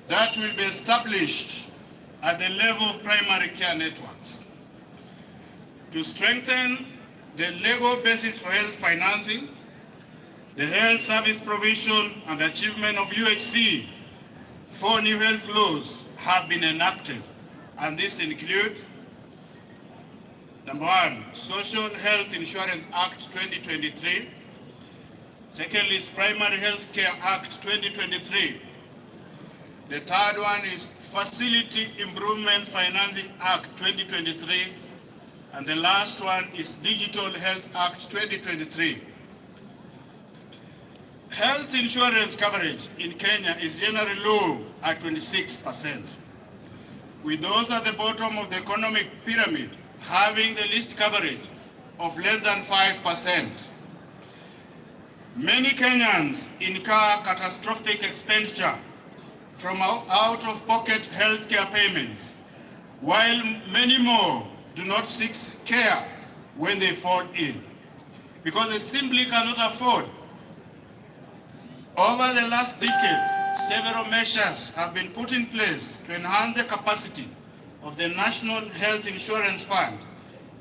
that will be established at the level of primary care networks. To strengthen the legal basis for health financing, the health service provision and achievement of UHC, 4 new health laws have been enacted, and these include: number 1, Social Health Insurance Act 2023. Secondly is Primary Health Care Act 2023. The third one is Facility Improvement Financing Act 2023. And the last one is Digital Health Act 2023. Health insurance coverage in Kenya is generally low at 26%, with those at the bottom of the economic pyramid having the least coverage of less than 5%. Many Kenyans incur catastrophic expenditure from out-of-pocket healthcare payments, while many more do not seek care when they fall ill, because they simply cannot afford. Over the last decade, several measures have been put in place to enhance the capacity of the National Health Insurance Fund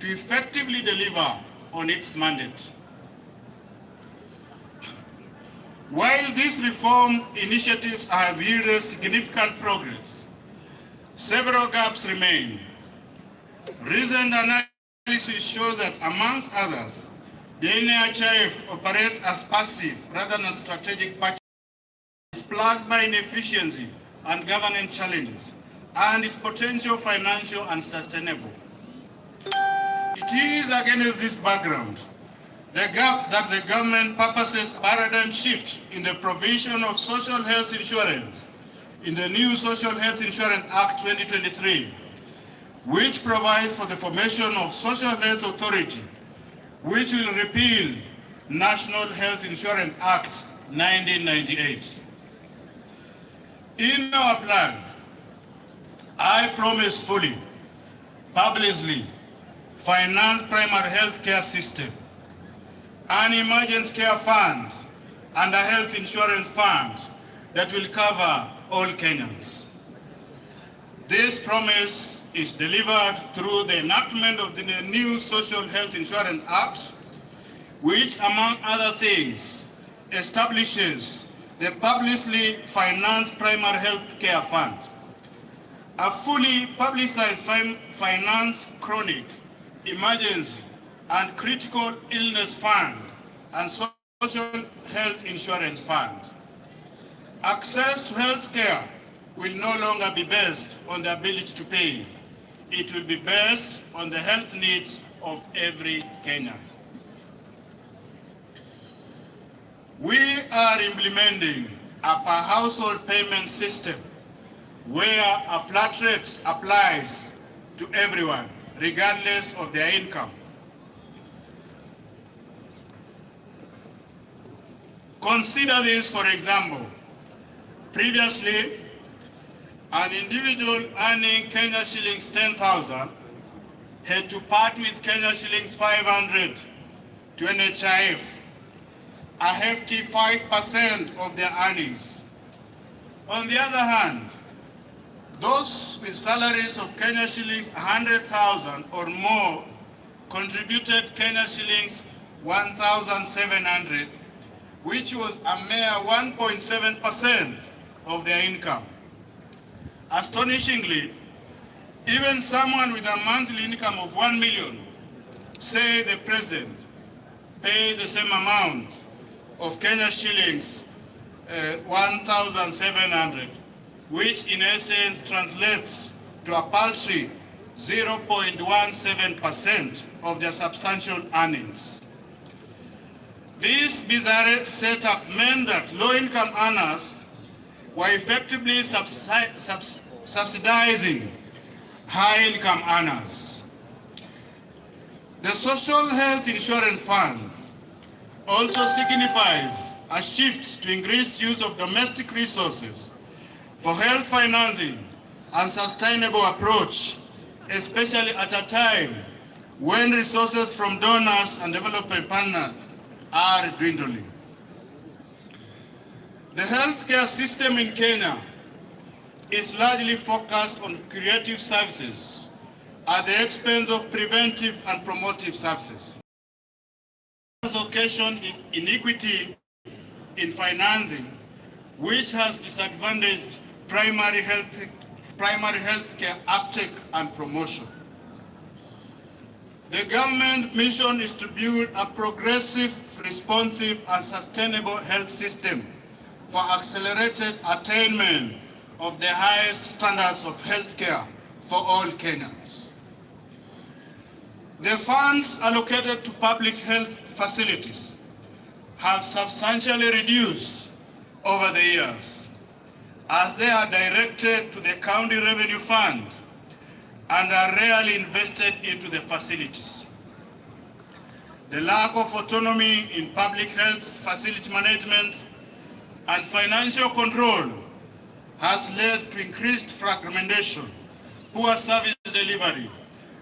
to effectively deliver on its mandate. While these reform initiatives have yielded significant progress, several gaps remain. Recent analysis shows that, amongst others, the NHIF operates as passive rather than strategic purchase plagued by inefficiency and governance challenges, and is potential financial unsustainable. It is against this background that the government purposes a paradigm shift in the provision of social health insurance in the new Social Health Insurance Act 2023, which provides for the formation of Social Health Authority, which will repeal National Health Insurance Act 1998. In our plan, I promise fully, publicly, finance primary health care system, an emergency care fund, and a health insurance fund that will cover all Kenyans. This promise is delivered through the enactment of the new Social Health Insurance Act, which, among other things, establishes the publicly financed primary health care fund, a fully publicized finance chronic, emergency, and critical illness fund, and social health insurance fund. Access to health care will no longer be based on the ability to pay. It will be based on the health needs of every Kenyan. We are implementing a per household payment system where a flat rate applies to everyone, regardless of their income. Consider this, for example. Previously, an individual earning Kenya shillings 10,000 had to part with Kenya shillings 500 to NHIF, a hefty 5% of their earnings. On the other hand, those with salaries of Kenya shillings 100,000 or more contributed Kenya shillings 1,700, which was a mere 1.7% of their income. Astonishingly, even someone with a monthly income of 1 million, say the president, paid the same amount of Kenya shillings 1,700, which in essence translates to a paltry 0.17% of their substantial earnings. This bizarre setup meant that low-income earners were effectively subsidizing high-income earners. The Social Health Insurance Fund also signifies a shift to increased use of domestic resources for health financing and sustainable approach, especially at a time when resources from donors and development partners are dwindling. The healthcare system in Kenya is largely focused on curative services at the expense of preventive and promotive services. Occasion inequity in financing, which has disadvantaged primary health care uptake and promotion. The government mission is to build a progressive, responsive, and sustainable health system for accelerated attainment of the highest standards of health care for all Kenyans. The funds allocated to public health facilities have substantially reduced over the years, as they are directed to the county revenue fund and are rarely invested into the facilities. The lack of autonomy in public health facility management and financial control has led to increased fragmentation, poor service delivery,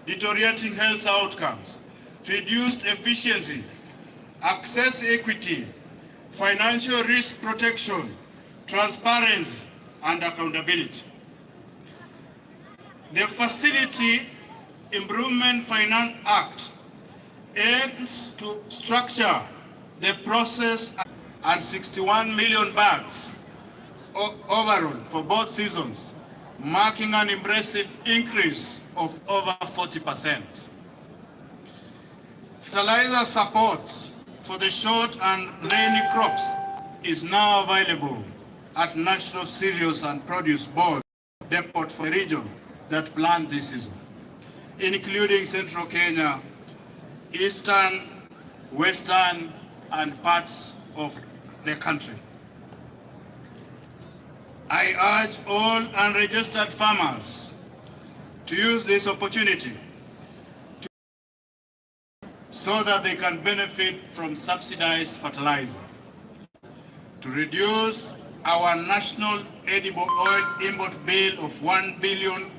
deteriorating health outcomes, reduced efficiency, access equity, financial risk protection, transparency, and accountability. The Facility Improvement Finance Act aims to structure the process and 61 million bags overall for both seasons, marking an impressive increase of over 40%. Fertilizer support for the short and rainy crops is now available at National Cereals and Produce Board depot for the region that planned this season, including Central Kenya, Eastern, Western, and parts of the country. I urge all unregistered farmers to use this opportunity so that they can benefit from subsidized fertilizer, to reduce our national edible oil import bill of 1 billion,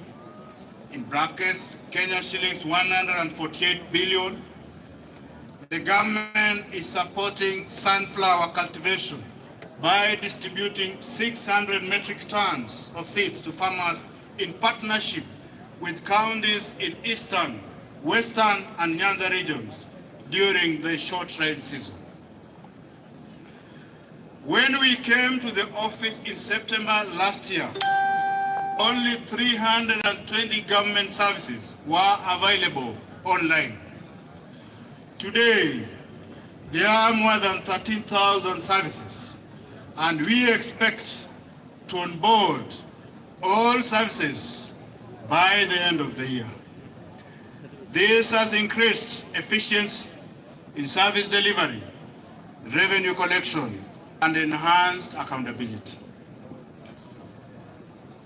in brackets, Kenya shillings 148 billion. The government is supporting sunflower cultivation by distributing 600 metric tons of seeds to farmers in partnership with counties in Eastern, Western, and Nyanza regions during the short rain season. When we came to the office in September last year, only 320 government services were available online. Today, there are more than 13,000 services, and we expect to onboard all services by the end of the year. This has increased efficiency in service delivery, revenue collection, and enhanced accountability.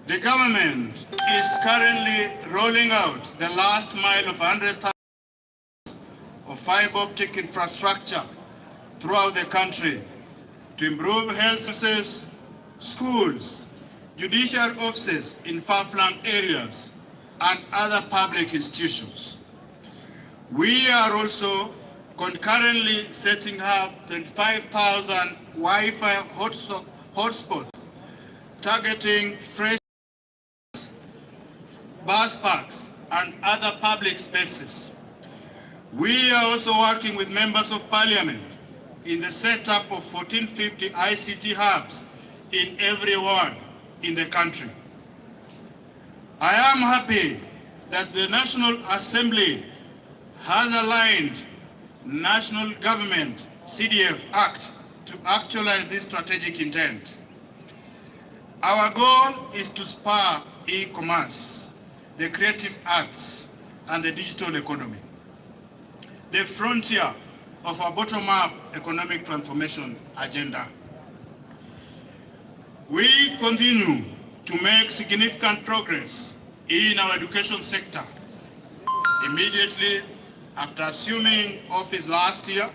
The government is currently rolling out the last mile of 100,000 of fiber optic infrastructure throughout the country to improve health services, schools, judicial offices in far-flung areas, and other public institutions. We are also concurrently setting up 25,000 Wi-Fi hotspots targeting fresh bus parks and other public spaces. We are also working with members of parliament in the setup of 1450 ICT hubs in every ward in the country. I am happy that the National Assembly has aligned National Government CDF Act to actualize this strategic intent. Our goal is to spur e-commerce, the creative arts, and the digital economy, the frontier of our bottom-up economic transformation agenda. We continue to make significant progress in our education sector. Immediately after assuming office last year,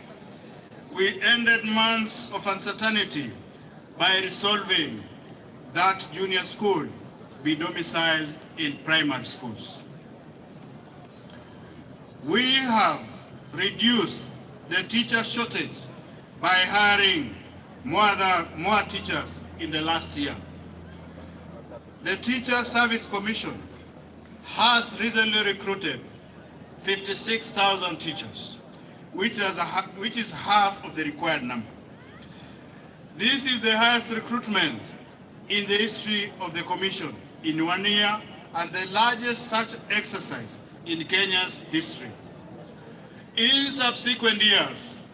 we ended months of uncertainty by resolving that junior school be domiciled in primary schools. We have reduced the teacher shortage by hiring more teachers in the last year. The Teacher Service Commission has recently recruited 56,000 teachers, which is half of the required number. This is the highest recruitment in the history of the Commission in 1 year and the largest such exercise in Kenya's history. In subsequent years,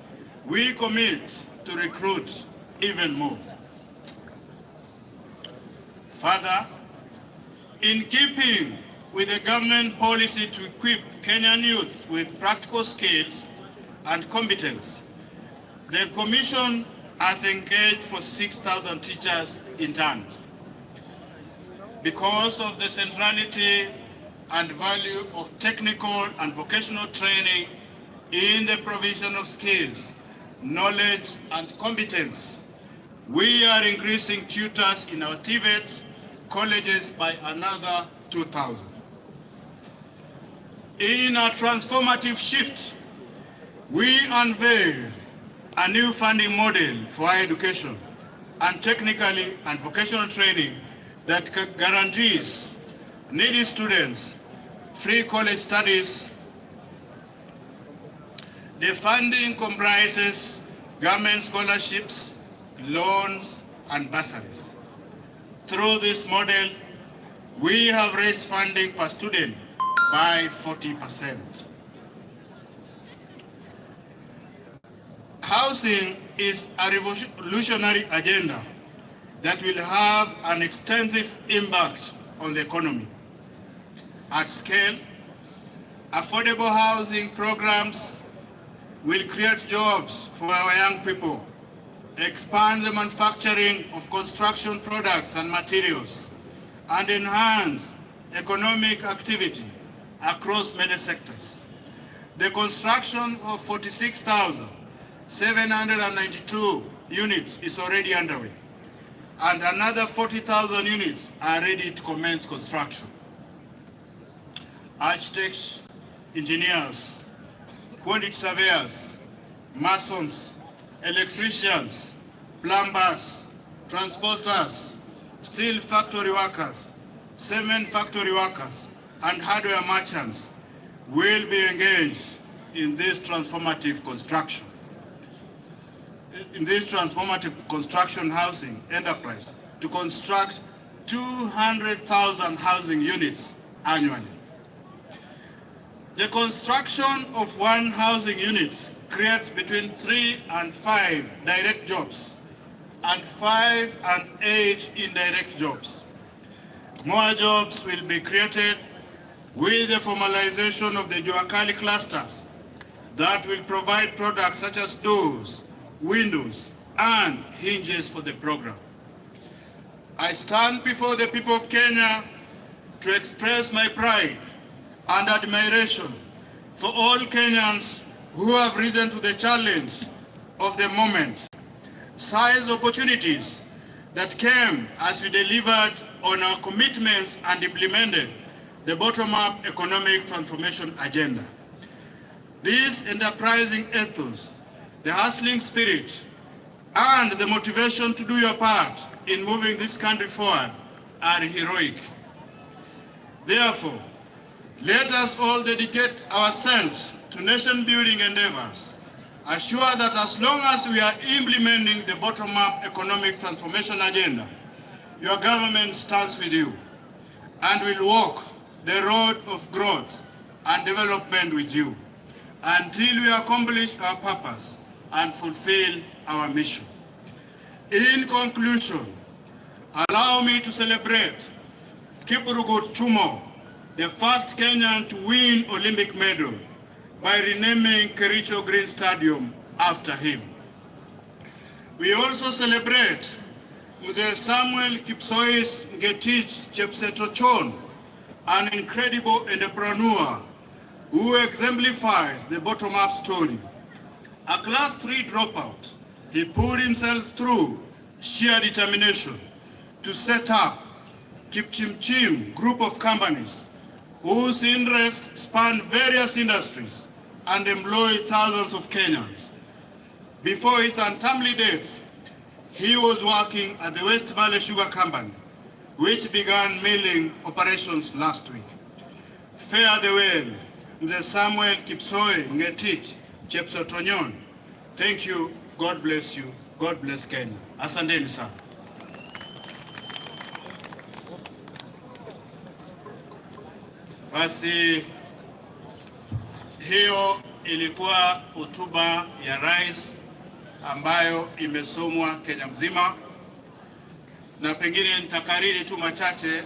we commit to recruit even more. Further, in keeping with the government policy to equip Kenyan youth with practical skills and competence, the Commission has engaged for 6,000 teachers interns. Because of the centrality and value of technical and vocational training in the provision of skills, knowledge, and competence, we are increasing tutors in our TVETs colleges by another 2,000. In a transformative shift, we unveiled a new funding model for higher education and technically and vocational training that guarantees needy students free college studies. The funding comprises government scholarships, loans, and bursaries. Through this model, we have raised funding per student by 40%. Housing is a revolutionary agenda that will have an extensive impact on the economy. At scale, affordable housing programs will create jobs for our young people, expand the manufacturing of construction products and materials, and enhance economic activity across many sectors. The construction of 46,792 units is already underway, and another 40,000 units are ready to commence construction. Architects, engineers, quantity surveyors, masons, electricians, plumbers, transporters, steel factory workers, cement factory workers, and hardware merchants will be engaged in this transformative construction. In this transformative construction housing enterprise to construct 200,000 housing units annually. The construction of one housing unit creates between 3 and 5 direct jobs and 5 and 8 indirect jobs. More jobs will be created with the formalization of the Juakali clusters that will provide products such as doors, windows, and hinges for the program. I stand before the people of Kenya to express my pride and admiration for all Kenyans who have risen to the challenge of the moment, seized opportunities that came as we delivered on our commitments and implemented the bottom-up economic transformation agenda. This enterprising ethos, the hustling spirit, and the motivation to do your part in moving this country forward are heroic. Therefore, let us all dedicate ourselves to nation-building endeavors, assure that as long as we are implementing the bottom-up economic transformation agenda, your government stands with you and will walk the road of growth and development with you until we accomplish our purpose and fulfill our mission. In conclusion, allow me to celebrate Kiprugut Chumo, the first Kenyan to win Olympic medal, by renaming Kericho Green Stadium after him. We also celebrate Mzee Samuel Kipsois Ngetich Chepsetochon, an incredible entrepreneur who exemplifies the bottom-up story. A class 3 dropout, he pulled himself through sheer determination to set up Kipchimchim group of companies whose interests span various industries and employ thousands of Kenyans. Before his untimely death, he was working at the West Valley Sugar Company, which began milling operations last week. Fare thee well, Mzee Samuel Kipsoi Ngetich Chepsotonyon. Thank you, God bless you, God bless Kenya. Asanteni sana. Basi hiyo ilikuwa hotuba ya rais ambayo imesomwa Kenya mzima, na pengine nitakariri tu machache.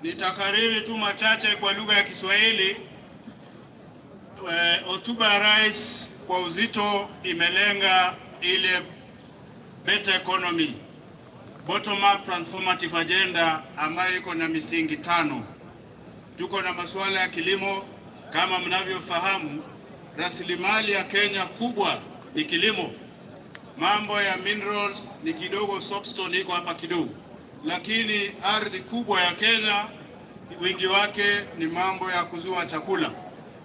Nitakariri tu machache kwa lugha ya Kiswahili. Hotuba ya rais kwa uzito imelenga ile better economy, bottom up transformative agenda ambayo iko na misingi 5. Tuko na masuala ya kilimo. Kama mnavyofahamu, rasilimali ya Kenya kubwa ni kilimo. Mambo ya minerals ni kidogo, soapstone iko hapa kidogo, lakini ardhi kubwa ya Kenya wingi wake ni mambo ya kuzua chakula.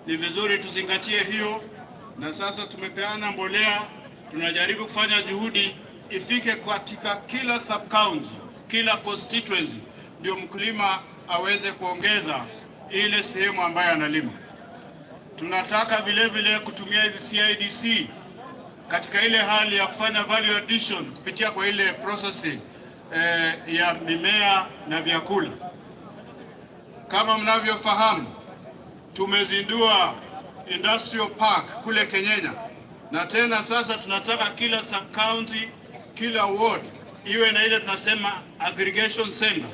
Ni vizuri tuzingatie hiyo, na sasa tumepeana mbolea. Tunajaribu kufanya juhudi ifike katika kila sub county, kila constituency, ndio mkulima aweze kuongeza ile sehemu ambayo analima. Tunataka vile vile kutumia hizi CIDC katika ile hali ya kufanya value addition kupitia kwa ile processing ya mimea na vyakula. Kama mnavyofahamu, tumezindua Industrial Park kule Kenyenya, na tena sasa tunataka kila sub county, kila ward iwe na ile tunasema aggregation center,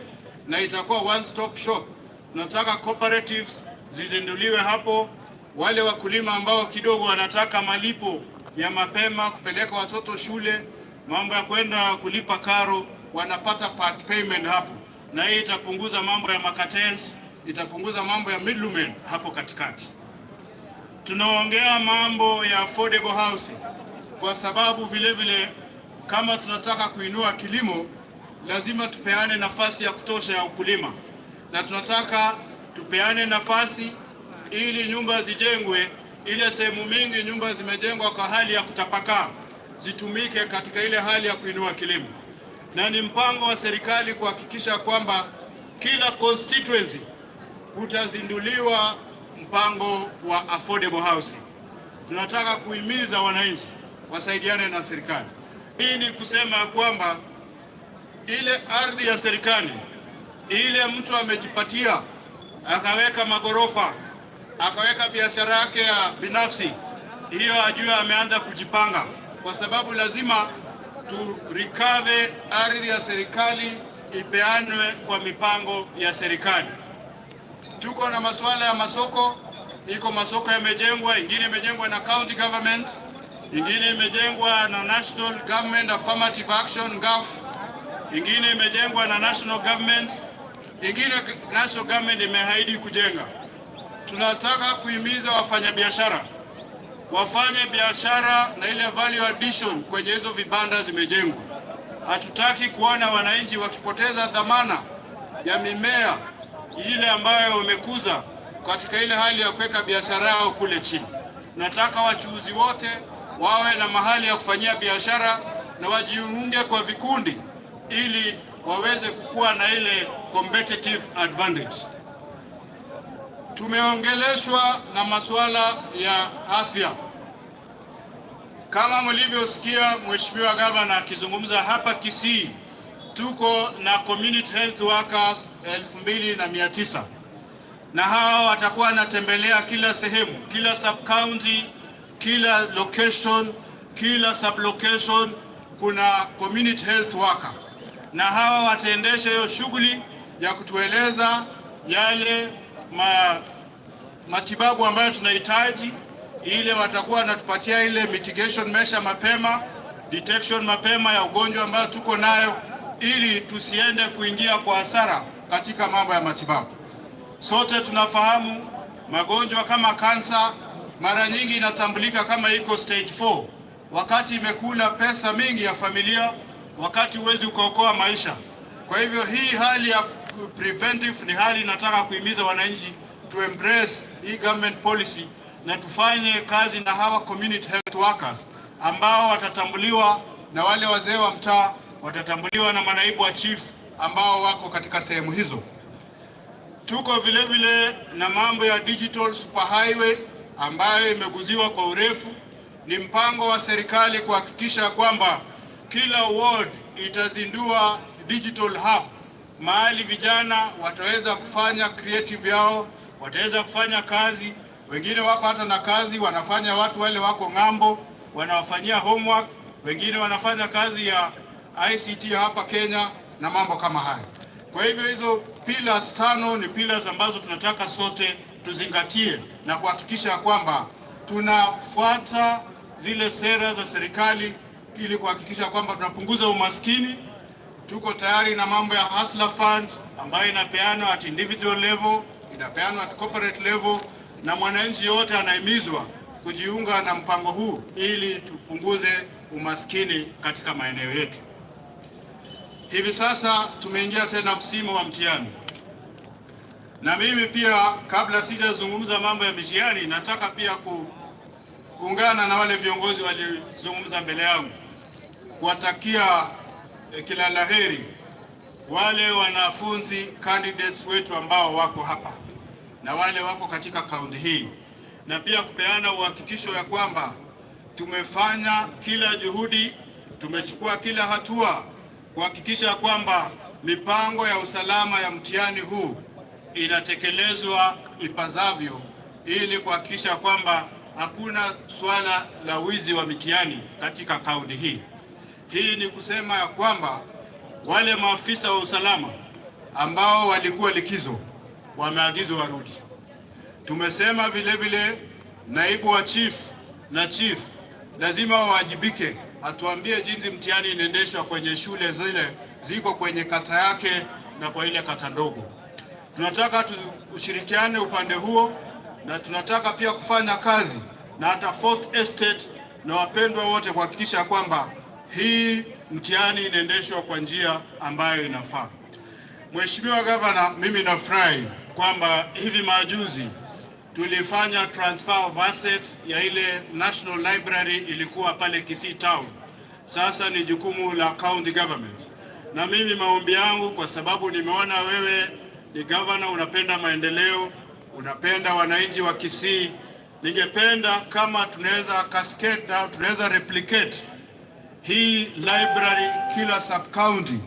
na itakuwa one stop shop. Tunataka cooperatives zizinduliwe hapo. Wale wakulima ambao kidogo wanataka malipo ya mapema kupeleka watoto shule, mambo ya kwenda kulipa karo, wanapata part payment hapo, na hii itapunguza mambo ya cartels, itapunguza mambo ya middlemen hapo katikati. Tunaongea mambo ya affordable housing kwa sababu vile vile kama tunataka kuinua kilimo lazima tupeane nafasi ya kutosha ya ukulima, na tunataka tupeane nafasi ili nyumba zijengwe. Ile sehemu mingi nyumba zimejengwa kwa hali ya kutapakaa, zitumike katika ile hali ya kuinua kilimo, na ni mpango wa serikali kuhakikisha kwamba kila constituency utazinduliwa mpango wa affordable housing. Tunataka kuhimiza wananchi wasaidiane na serikali. Hii ni kusema kwamba ile ardhi ya serikali ile mtu amejipatia akaweka magorofa, akaweka biashara yake ya binafsi, hiyo ajue ameanza kujipanga, kwa sababu lazima tu recover ardhi ya serikali ipeanwe kwa mipango ya serikali. Tuko na masuala ya masoko, iko masoko yamejengwa, ingine imejengwa na county government, ingine imejengwa na national government affirmative action GAF, ingine imejengwa na national government, ingine national government imeahidi kujenga. Tunataka kuhimiza wafanyabiashara wafanye biashara na ile value addition kwenye hizo vibanda zimejengwa. Hatutaki kuona wananchi wakipoteza dhamana ya mimea ile ambayo wamekuza katika ile hali ya kuweka biashara yao kule chini. Nataka wachuuzi wote wawe na mahali ya kufanyia biashara na wajiunge kwa vikundi ili waweze kukua na ile competitive advantage. Tumeongeleshwa na masuala ya afya. Kama mlivyosikia Mheshimiwa Gavana akizungumza hapa Kisii, tuko na community health workers 2900 na hawa watakuwa wanatembelea kila sehemu, kila sub county, kila location, kila sub location kuna community health worker, na hawa wataendesha hiyo shughuli ya kutueleza yale matibabu ambayo tunahitaji. Ile watakuwa wanatupatia ile mitigation measure mapema, detection mapema ya ugonjwa ambayo tuko nayo, ili tusiende kuingia kwa hasara katika mambo ya matibabu. Sote tunafahamu magonjwa kama kansa mara nyingi inatambulika kama iko stage 4, wakati imekula pesa mingi ya familia, wakati huwezi ukaokoa maisha. Kwa hivyo hii hali ya preventive ni hali nataka kuhimiza wananchi to embrace hii government policy na tufanye kazi na hawa community health workers ambao watatambuliwa na wale wazee wa mtaa, watatambuliwa na manaibu wa chief ambao wako katika sehemu hizo. Tuko vile vile na mambo ya digital superhighway ambayo imeguziwa kwa urefu. Ni mpango wa serikali kuhakikisha kwamba kila ward itazindua digital hub, mahali vijana wataweza kufanya creative yao, wataweza kufanya kazi. Wengine wako hata na kazi wanafanya, watu wale wako ng'ambo wanawafanyia homework, wengine wanafanya kazi ya ICT hapa Kenya na mambo kama haya. Kwa hivyo hizo pillars 5 ni pillars ambazo tunataka sote tuzingatie na kuhakikisha kwamba tunafuata zile sera za serikali ili kuhakikisha kwamba tunapunguza umaskini. Tuko tayari na mambo ya Hustler Fund ambayo inapeanwa at individual level, inapeanwa at corporate level, na mwananchi yote anahimizwa kujiunga na mpango huu ili tupunguze umaskini katika maeneo yetu. Hivi sasa tumeingia tena msimu wa mtihani, na mimi pia kabla sijazungumza mambo ya mitihani, nataka pia kuungana na wale viongozi waliozungumza mbele yangu kuwatakia kila laheri wale wanafunzi candidates wetu ambao wako hapa na wale wako katika kaunti hii, na pia kupeana uhakikisho ya kwamba tumefanya kila juhudi, tumechukua kila hatua kuhakikisha kwamba mipango ya usalama ya mtihani huu inatekelezwa ipasavyo ili kuhakikisha kwamba hakuna swala la wizi wa mitihani katika kaunti hii. Hii ni kusema ya kwamba wale maafisa wa usalama ambao walikuwa likizo wameagizwa warudi. Tumesema vile vile naibu wa chief na chief lazima wawajibike, atuambie jinsi mtihani inaendeshwa kwenye shule zile ziko kwenye kata yake na kwa ile kata ndogo. Tunataka tushirikiane upande huo, na tunataka pia kufanya kazi na hata Fourth Estate na wapendwa wote kuhakikisha kwamba hii mtihani inaendeshwa kwa njia ambayo inafaa. Mheshimiwa Gavana, mimi nafurahi kwamba hivi majuzi tulifanya transfer of asset ya ile National Library ilikuwa pale Kisii Town. Sasa ni jukumu la county government. Na mimi maombi yangu, kwa sababu nimeona wewe ni governor, unapenda maendeleo, unapenda wananchi wa Kisii, ningependa kama tunaweza cascade down, tunaweza replicate hii library kila sub county,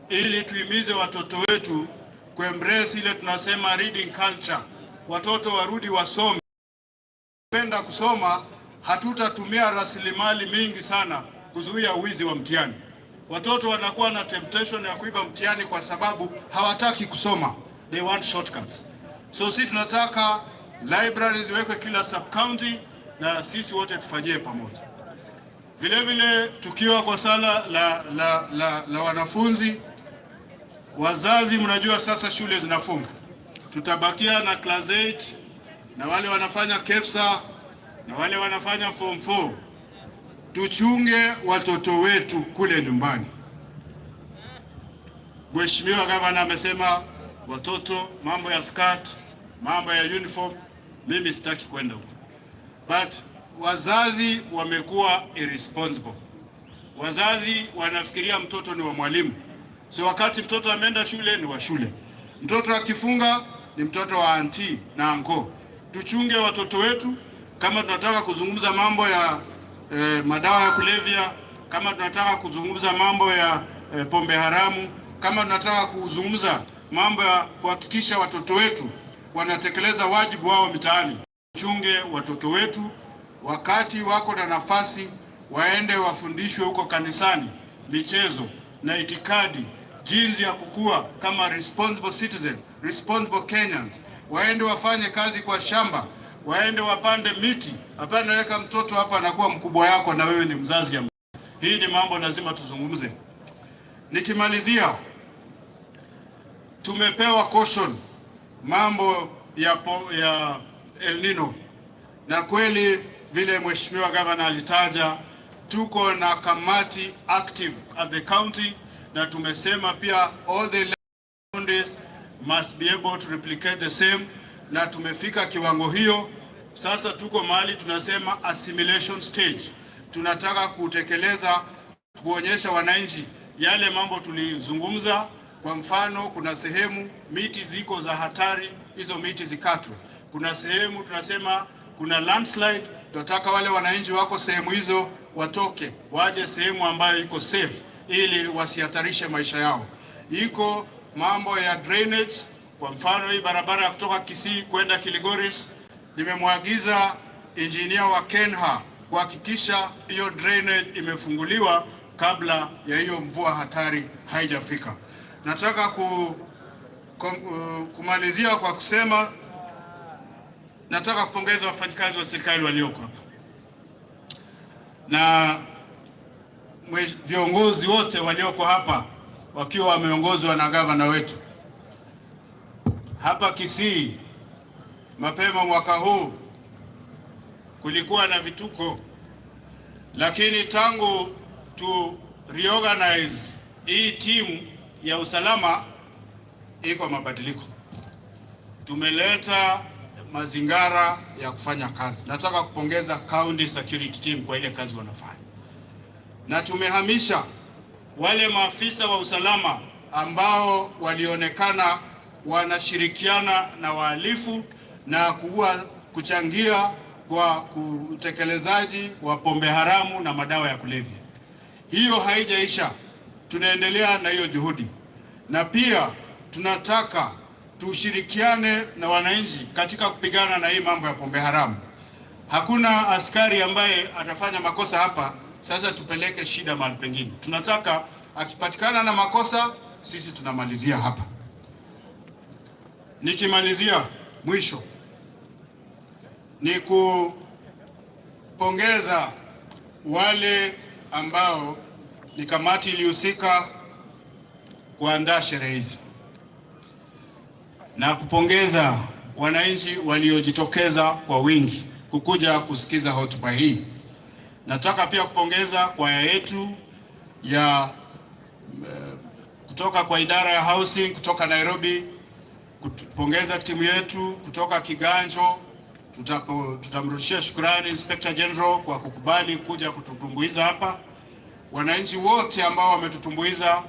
ili tuimize watoto wetu kuembrace ile tunasema reading culture. Watoto warudi wasome. Penda kusoma, hatutatumia rasilimali mingi sana kuzuia uwizi wa mtihani. Watoto wanakuwa na temptation ya kuiba mtihani kwa sababu hawataki kusoma. They want shortcuts. So sisi tunataka libraries ziwekwe kila sub county na sisi wote tufanyie pamoja. Vile vile tukiwa kwa sala la wanafunzi, wazazi, mnajua sasa shule zinafunga. Tutabakia na class 8 na wale wanafanya KEFSA na wale wanafanya form 4. Tuchunge watoto wetu kule nyumbani. Mheshimiwa Gavana amesema watoto, mambo ya skirt, mambo ya uniform, mimi sitaki kwenda huko. But wazazi wamekuwa irresponsible. Wazazi wanafikiria mtoto ni wa mwalimu. So wakati mtoto ameenda shule ni wa shule. Mtoto akifunga ni mtoto wa auntie na anko. Tuchunge watoto wetu. Kama tunataka kuzungumza mambo ya madawa ya kulevya, kama tunataka kuzungumza mambo ya pombe haramu, kama tunataka kuzungumza mambo ya kuhakikisha watoto wetu wanatekeleza wajibu wao mitaani, tuchunge watoto wetu. Wakati wako na nafasi, waende wafundishwe huko kanisani michezo na itikadi, jinsi ya kukua kama responsible citizen, responsible Kenyans. Waende wafanye kazi kwa shamba, waende wapande miti. Hapana weka mtoto hapa anakuwa mkubwa yako na wewe ni mzazi ya mkubwa. Hii ni mambo lazima tuzungumze. Nikimalizia, tumepewa caution mambo ya El Nino, na kweli vile Mheshimiwa Gavana alitaja, tuko na kamati active at the county, na tumesema pia all the counties must be able to replicate the same, na tumefika kiwango hiyo. Sasa tuko mahali tunasema assimilation stage. Tunataka kutekeleza, kuonyesha wananchi yale mambo tulizungumza. Kwa mfano, kuna sehemu miti ziko za hatari, hizo miti zikatwe. Kuna sehemu tunasema kuna landslide, tunataka wale wananchi wako sehemu hizo watoke, waje sehemu ambayo iko safe ili wasihatarishe maisha yao. Iko mambo ya drainage. Kwa mfano, hii barabara ya kutoka Kisii kwenda Kilgoris, nimemwagiza engineer wa KENHA kuhakikisha hiyo drainage imefunguliwa kabla ya hiyo mvua hatari haijafika. Nataka kumalizia kwa kusema, nataka kupongeza wafanyikazi wa serikali walioko hapa na viongozi wote walioko hapa wakiwa wameongozwa na gavana wetu. Hapa Kisii mapema mwaka huu kulikuwa na vituko, lakini tangu tu reorganize hii timu ya usalama iko mabadiliko. Tumeleta mazingara ya kufanya kazi. Nataka kupongeza county security team kwa ile kazi wanafanya, na tumehamisha wale maafisa wa usalama ambao walionekana wanashirikiana na wahalifu na kuchangia kwa utekelezaji wa pombe haramu na madawa ya kulevya. Hiyo haijaisha, tunaendelea na hiyo juhudi, na pia tunataka tushirikiane na wananchi katika kupigana na hii mambo ya pombe haramu. Hakuna askari ambaye atafanya makosa hapa sasa tupeleke shida mahali pengine. Tunataka akipatikana na makosa sisi tunamalizia hapa. Nikimalizia, mwisho ni kupongeza wale ambao ni kamati ilihusika kuandaa sherehe hizi na kupongeza wananchi waliojitokeza kwa wingi kukuja kusikiza hotuba hii. Nataka pia kupongeza kwaya yetu ya kutoka kwa idara ya housing kutoka Nairobi, kupongeza timu yetu kutoka Kiganjo. Tutamrudishia shukrani Inspector General kwa kukubali kuja kututumbuiza hapa. Wananchi wote ambao wametutumbuiza,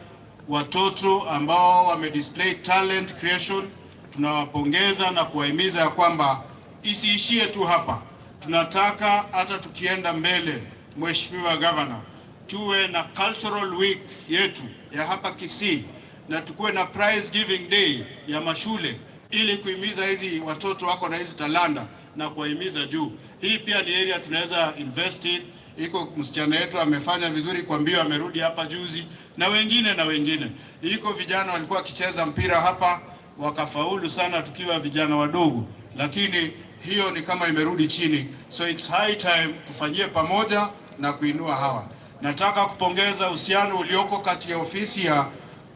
watoto ambao wamedisplay talent creation, tunawapongeza na kuwahimiza ya kwamba isiishie tu hapa. Tunataka hata tukienda mbele, Mheshimiwa Governor, tuwe na cultural week yetu ya hapa Kisii na tukuwe na prize giving day ya mashule ili kuhimiza hizi watoto wako na hizi talanta na kuwahimiza juu. Hii pia ni area tunaweza invest in. Iko msichana yetu amefanya vizuri kwa mbio, amerudi hapa juzi, na wengine. Iko vijana walikuwa wakicheza mpira hapa wakafaulu sana tukiwa vijana wadogo, lakini hiyo ni kama imerudi chini. So it's high time tufanyie pamoja na kuinua hawa. Nataka kupongeza uhusiano ulioko kati ya ofisi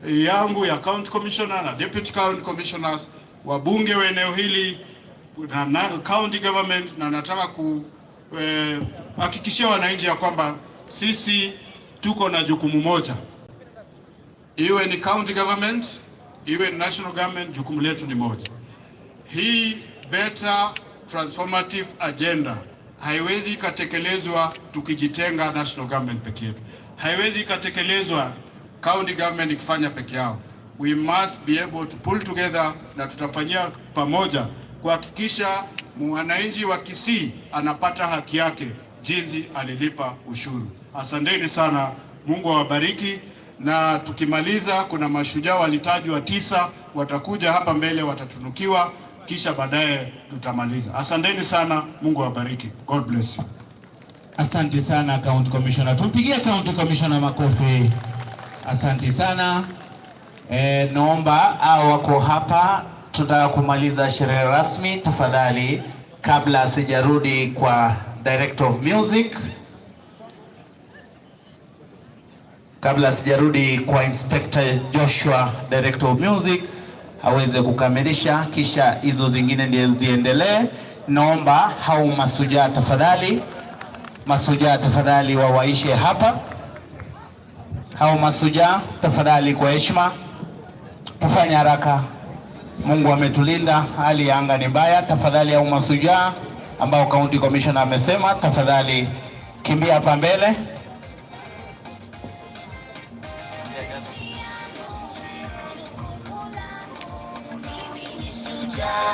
yangu ya County Commissioner na Deputy County Commissioners, wabunge wa eneo hili na county government, na nataka kuhakikishia wananchi ya kwamba sisi tuko na jukumu moja. Iwe ni county government, iwe ni national government, jukumu letu ni moja. Hii better transformative agenda haiwezi ikatekelezwa tukijitenga national government peke yetu. Haiwezi ikatekelezwa county government ikifanya peke yao. We must be able to pull together, na tutafanyia pamoja kuhakikisha mwananchi wa Kisii anapata haki yake jinsi alilipa ushuru. Asanteni sana, Mungu awabariki. Na tukimaliza, kuna mashujaa walitajwa 9 watakuja hapa mbele, watatunukiwa, kisha baadaye tutamaliza. Asanteni sana, Mungu awabariki. God bless you. Asante sana County Commissioner. Tumpigie County Commissioner makofi. Asante sana. Naomba wako hapa, tutaka kumaliza sherehe rasmi. Tafadhali, kabla sijarudi kwa Director of Music, kabla sijarudi kwa Inspector Joshua, Director of Music, aweze kukamilisha, kisha hizo zingine ndio ziendelee. Naomba hao masujaa tafadhali wawaishe hapa. Hao masujaa tafadhali, kwa heshima, tufanye haraka. Mungu ametulinda, hali ya anga ni mbaya. Tafadhali hao masujaa ambao County Commissioner amesema, tafadhali kimbia hapa mbele.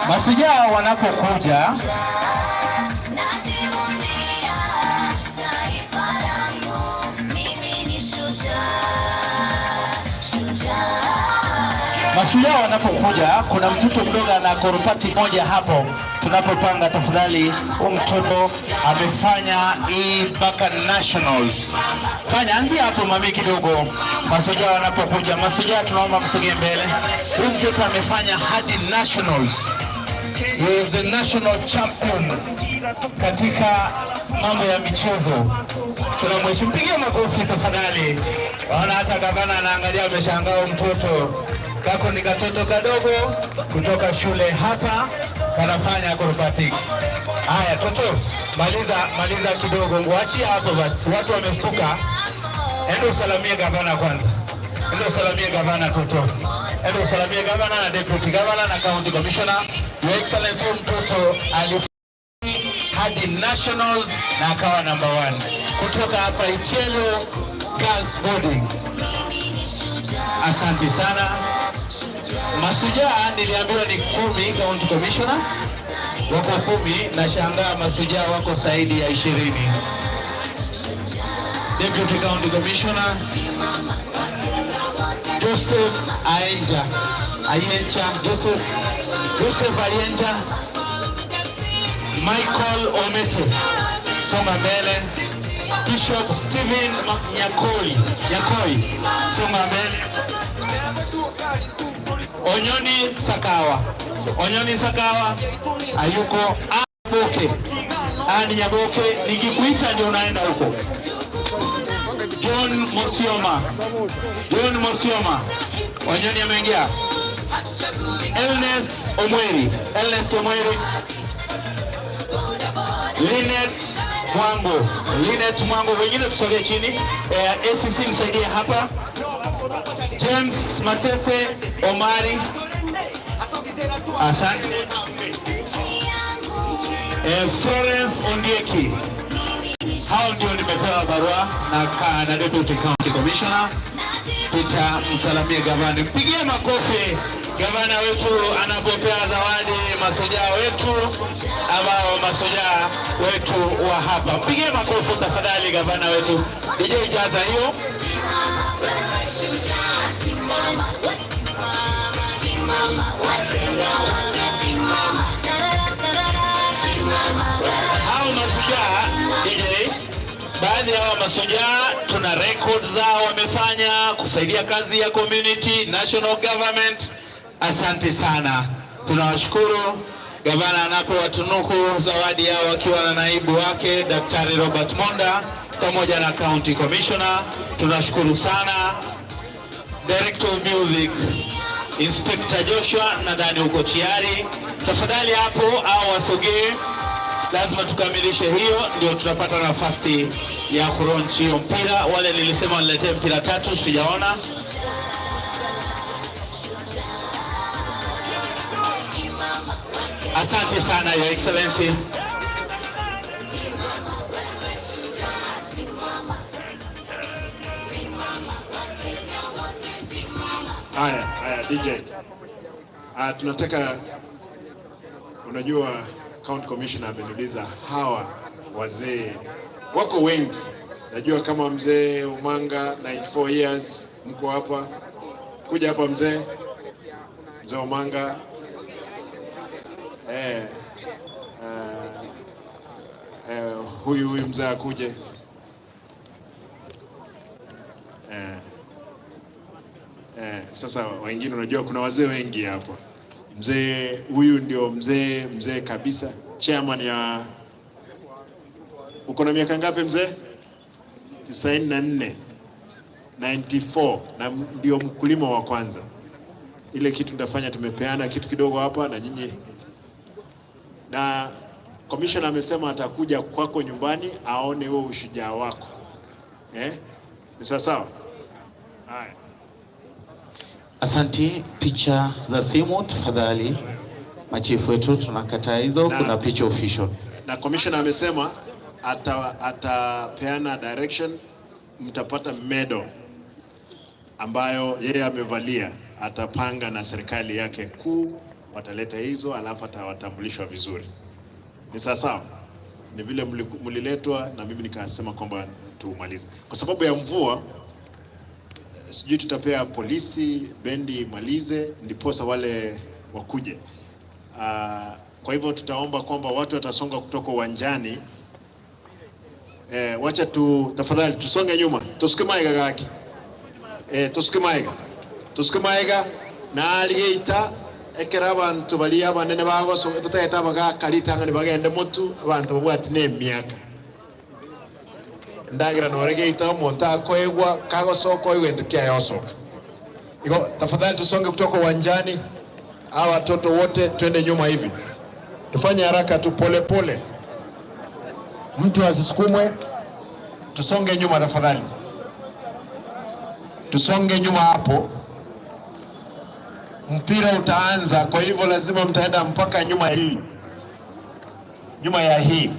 Mashujaa wanapokuja, kuna mtoto mdogo ana korupati moja hapo. Tunapopanga, tafadhali, mtoto amefanya mpaka nationals. Anzia hapo mami kidogo. Mashujaa wanapokuja, mashujaa tunaomba msogee mbele. Huyu mtoto amefanya hadi nationals. He is the national champion katika mambo ya michezo. Tunamheshimu, pigia makofi tafadhali. Waona hata gavana anaangalia, ameshangaa mtoto. Kako ni katoto kadogo kutoka shule hapa, kanafanya acrobatic. Haya toto, maliza kidogo, muachie hapo basi. Watu wamestuka. Endo salamie gavana kwanza. Endo salamie gavana toto. Endo salamie gavana na deputy gavana na county commissioner. Your Excellency, mtoto alifanya hadi nationals na akawa number 1 kutoka hapa Iterio Girls Boarding. Asante sana. Mashujaa niliambiwa ni 10, County Commissioner wako 10, na shangaa mashujaa wako zaidi ya 20. Deputy County Commissioner Joseph Joseph Ayenja, Michael Omete, songa mbele. Bishop Stephen Nyakoi, songa mbele. Onyoni Sakawa, ayuko. Ani Nyaboke, nikikuita ndio unaenda huko. John Mosioma, Onyoni ameingia. Ernest Omweri, Linet Mwango, wengine tusogee chini. ACC nisaidie hapa. James Masese Omari, asante. Florence Ondieki, hao ndio nimepewa barua na Deputy County Commissioner. Msalamie gavana, mpigie makofi gavana wetu anapopea zawadi mashujaa wetu ambao mashujaa wetu wa hapa. Mpigie makofi tafadhali gavana wetu. DJ jaza hiyo. Hao mashujaa DJ, baadhi ya hao mashujaa tuna record zao wamefanya kusaidia kazi ya community, national government. Asante sana, tunawashukuru. Gavana anapewa tunuku zawadi yao akiwa na naibu wake Daktari Robert Monda pamoja na County Commissioner. Tunashukuru sana. Director of Music Inspector Joshua, nadhani uko tayari. Tafadhali hapo au wasogee. Lazima tukamilishe hiyo ndio tutapata nafasi ya kuronchi mpira. Wale nilisema niletee mpira 3 sijaona. Asante sana Your Excellency. Haya DJ. Tunataka, unajua County Commissioner ameniuliza hawa wazee wako wengi. Najua kama mzee Umanga 94 years mko hapa. Kuja hapa mzee Umanga. Huyu mzee akuje. Sasa wengine unajua kuna wazee wengi hapa. Mzee huyu ndio mzee kabisa, chairman ya. Uko na miaka ngapi mzee? 94 na ndio mkulima wa kwanza. Ile kitu tutafanya, tumepeana kitu kidogo hapa na nyinyi, na commissioner amesema atakuja kwako nyumbani aone huo ushujaa wako. Ni sawa? Haya. Asanti. Picha za simu tafadhali. Machifu wetu tunakataa hizo. Kuna picha official. Na commissioner amesema atapeana direction, mtapata medal ambayo yeye amevalia, atapanga na serikali yake kuu, wataleta hizo alafu atawatambulishwa vizuri. Ni sawa? Ni vile mliletwa na mimi nikasema kwamba tumalize. Kwa sababu ya mvua sijui tutapea polisi bendi malize ndiposa wale wakuje. Kwa hivyo tutaomba kwamba watu watasonga kutoka uwanjani. Wacha tafadhali tusonge nyuma. Tusikimaiga gaki. Tusikimaiga na aligeita ekera abantu bali abanene bago so tutayeta baga kalitanga ni bagende mutu abantu babwati ne myaka. Ndagira noregeita monta koegwa kago soko iwende kia yosoka. Iko tafadhali tusonge kutoka uwanjani. Hawa watoto wote twende nyuma hivi. Tufanye haraka tu pole. Mtu asisukumwe. Tusonge nyuma tafadhali. Tusonge nyuma hapo. Mpira utaanza, kwa hivyo lazima mtaenda mpaka nyuma hii. Nyuma ya hii.